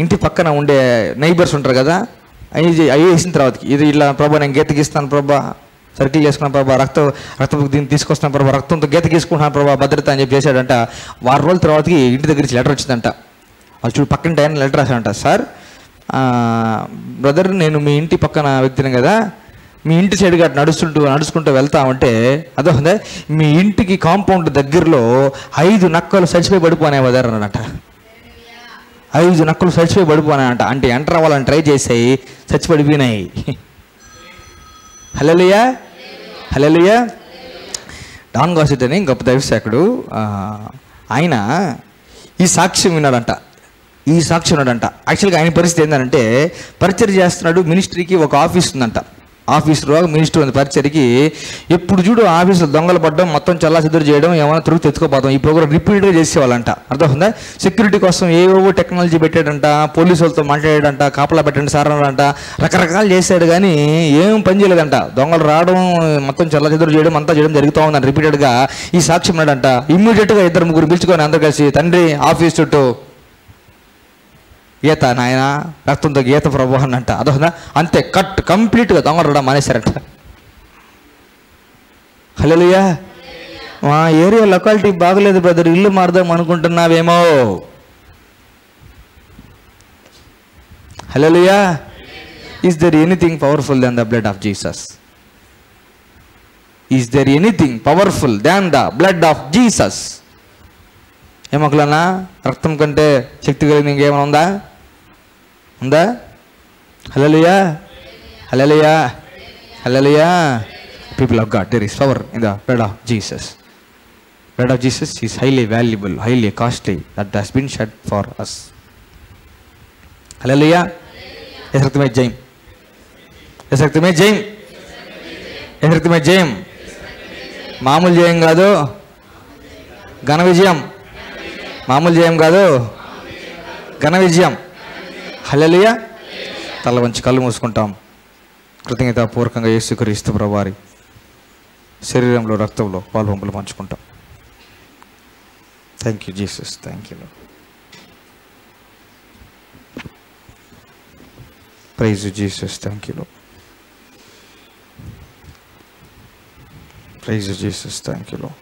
ఇంటి పక్కన ఉండే నైబర్స్ ఉంటారు కదా, అవి వేసిన తర్వాత ఇది ఇలా ప్రభా నేను గీత గీస్తాను ప్రభా, సర్కిల్ చేసుకున్నాను ప్రభా, రక్తం దీన్ని తీసుకొస్తున్నాను ప్రభా, రక్తంతో గీత గీసుకుంటున్నాను ప్రభా, భద్రత అని చెప్పి చేశాడంట. 6 రోజుల తర్వాతకి ఇంటి దగ్గర నుంచి లెటర్ వచ్చిందంట. వాళ్ళు చూడు పక్కన టైం లెటర్ రాశాడంట. సార్ బ్రదర్, నేను మీ ఇంటి పక్కన వ్యక్తిని కదా, మీ ఇంటి సైడ్ గట్టు నడుచుకుంటూ వెళ్తామంటే అదొందే మీ ఇంటికి కాంపౌండ్ దగ్గరలో 5 నక్కలు చచ్చిపోయి పడిపోయినాయి వదరనట. 5 నక్కలు చచ్చిపోయి పడిపోయినాయంట. అంటే ఎంటర్ అవ్వాలని ట్రై చేసాయి, చచ్చిపడిపోయినాయి. హల్లెలూయా, హల్లెలూయా. డాన్ గాసిట్ అని గొప్ప దైవసేవకుడు, ఆయన ఈ సాక్ష్యం విన్నాడంట. యాక్చువల్గా ఆయన పరిస్థితి ఏంటంటే, పరిచర్య చేస్తున్నాడు. మినిస్ట్రీకి ఒక ఆఫీస్ ఉందంట. ఆఫీసులో మినిస్టర్ ఉంది పరిచర్యకి. ఎప్పుడు చూడు ఆఫీసులో దొంగలు పడడం, మొత్తం చల్లాసిద్దరు చేయడం, ఏమైనా తిరుగు తెచ్చుకోపోతాం. ఈ ప్రోగ్రామ్ రిపీటెడ్గా చేసేవాళ్ళంట. అర్థమవుతుందా? సెక్యూరిటీ కోసం ఏవో టెక్నాలజీ పెట్టాడంట, పోలీసు వాళ్ళతో మాట్లాడాడంట, కాపలా పెట్టండి సార్ అన్నాడంట, రకరకాలు చేశాడు. కానీ ఏం పని చేయలేదంట. దొంగలు రావడం, మొత్తం చల్లాసిద్దరు చేయడం అంతా చేయడం జరుగుతూ ఉందంట రిపీటెడ్గా. ఈ సాక్ష్యం ఉన్నాడంట. ఇమ్మీడియట్గా 2-3 పిలుచుకొని అందరు కలిసి, తండ్రి ఆఫీస్ చుట్టూ గీత నాయన, రక్తంతో గీత ప్రభు అనంట. అదొక అంతే, కంప్లీట్గా దొంగలు రావడం మానేశారట. హల్లెలూయా. మా ఏరియా లొకాలిటీ బాగలేదు బ్రదర్, ఇల్లు మారుదాం అనుకుంటున్నావేమో. హల్లెలూయా. Is there anything powerful than the blood of Jesus? Is there anything powerful than the blood of Jesus? ఏమొకలన్నా, రక్తం కంటే శక్తి కలిగింది ఇంకేమైనా ఉందా? హల్లెలూయా, హల్లెలూయా, హల్లెలూయా. People of God, there is power in the blood of Jesus. Blood of Jesus is highly valuable, highly costly, that has been shed for us. Hallelujah. రక్తమే జయం, రక్తమే జయం, రక్తమే జయం. మామూలు జయం కాదు, ఘన విజయం. మామూలు జయం కాదు, ఘన విజయం. హల్లెలూయా. తల వంచి కళ్ళు మూసుకుంటాం. కృతజ్ఞతాపూర్వకంగా యేసుక్రీస్తు ప్రభువారి శరీరంలో రక్తంలో పాలుపంపులు పంచుకుంటాం. Thank you Jesus, thank you Lord. Praise you Jesus, thank you Lord. Praise you Jesus, thank you lord.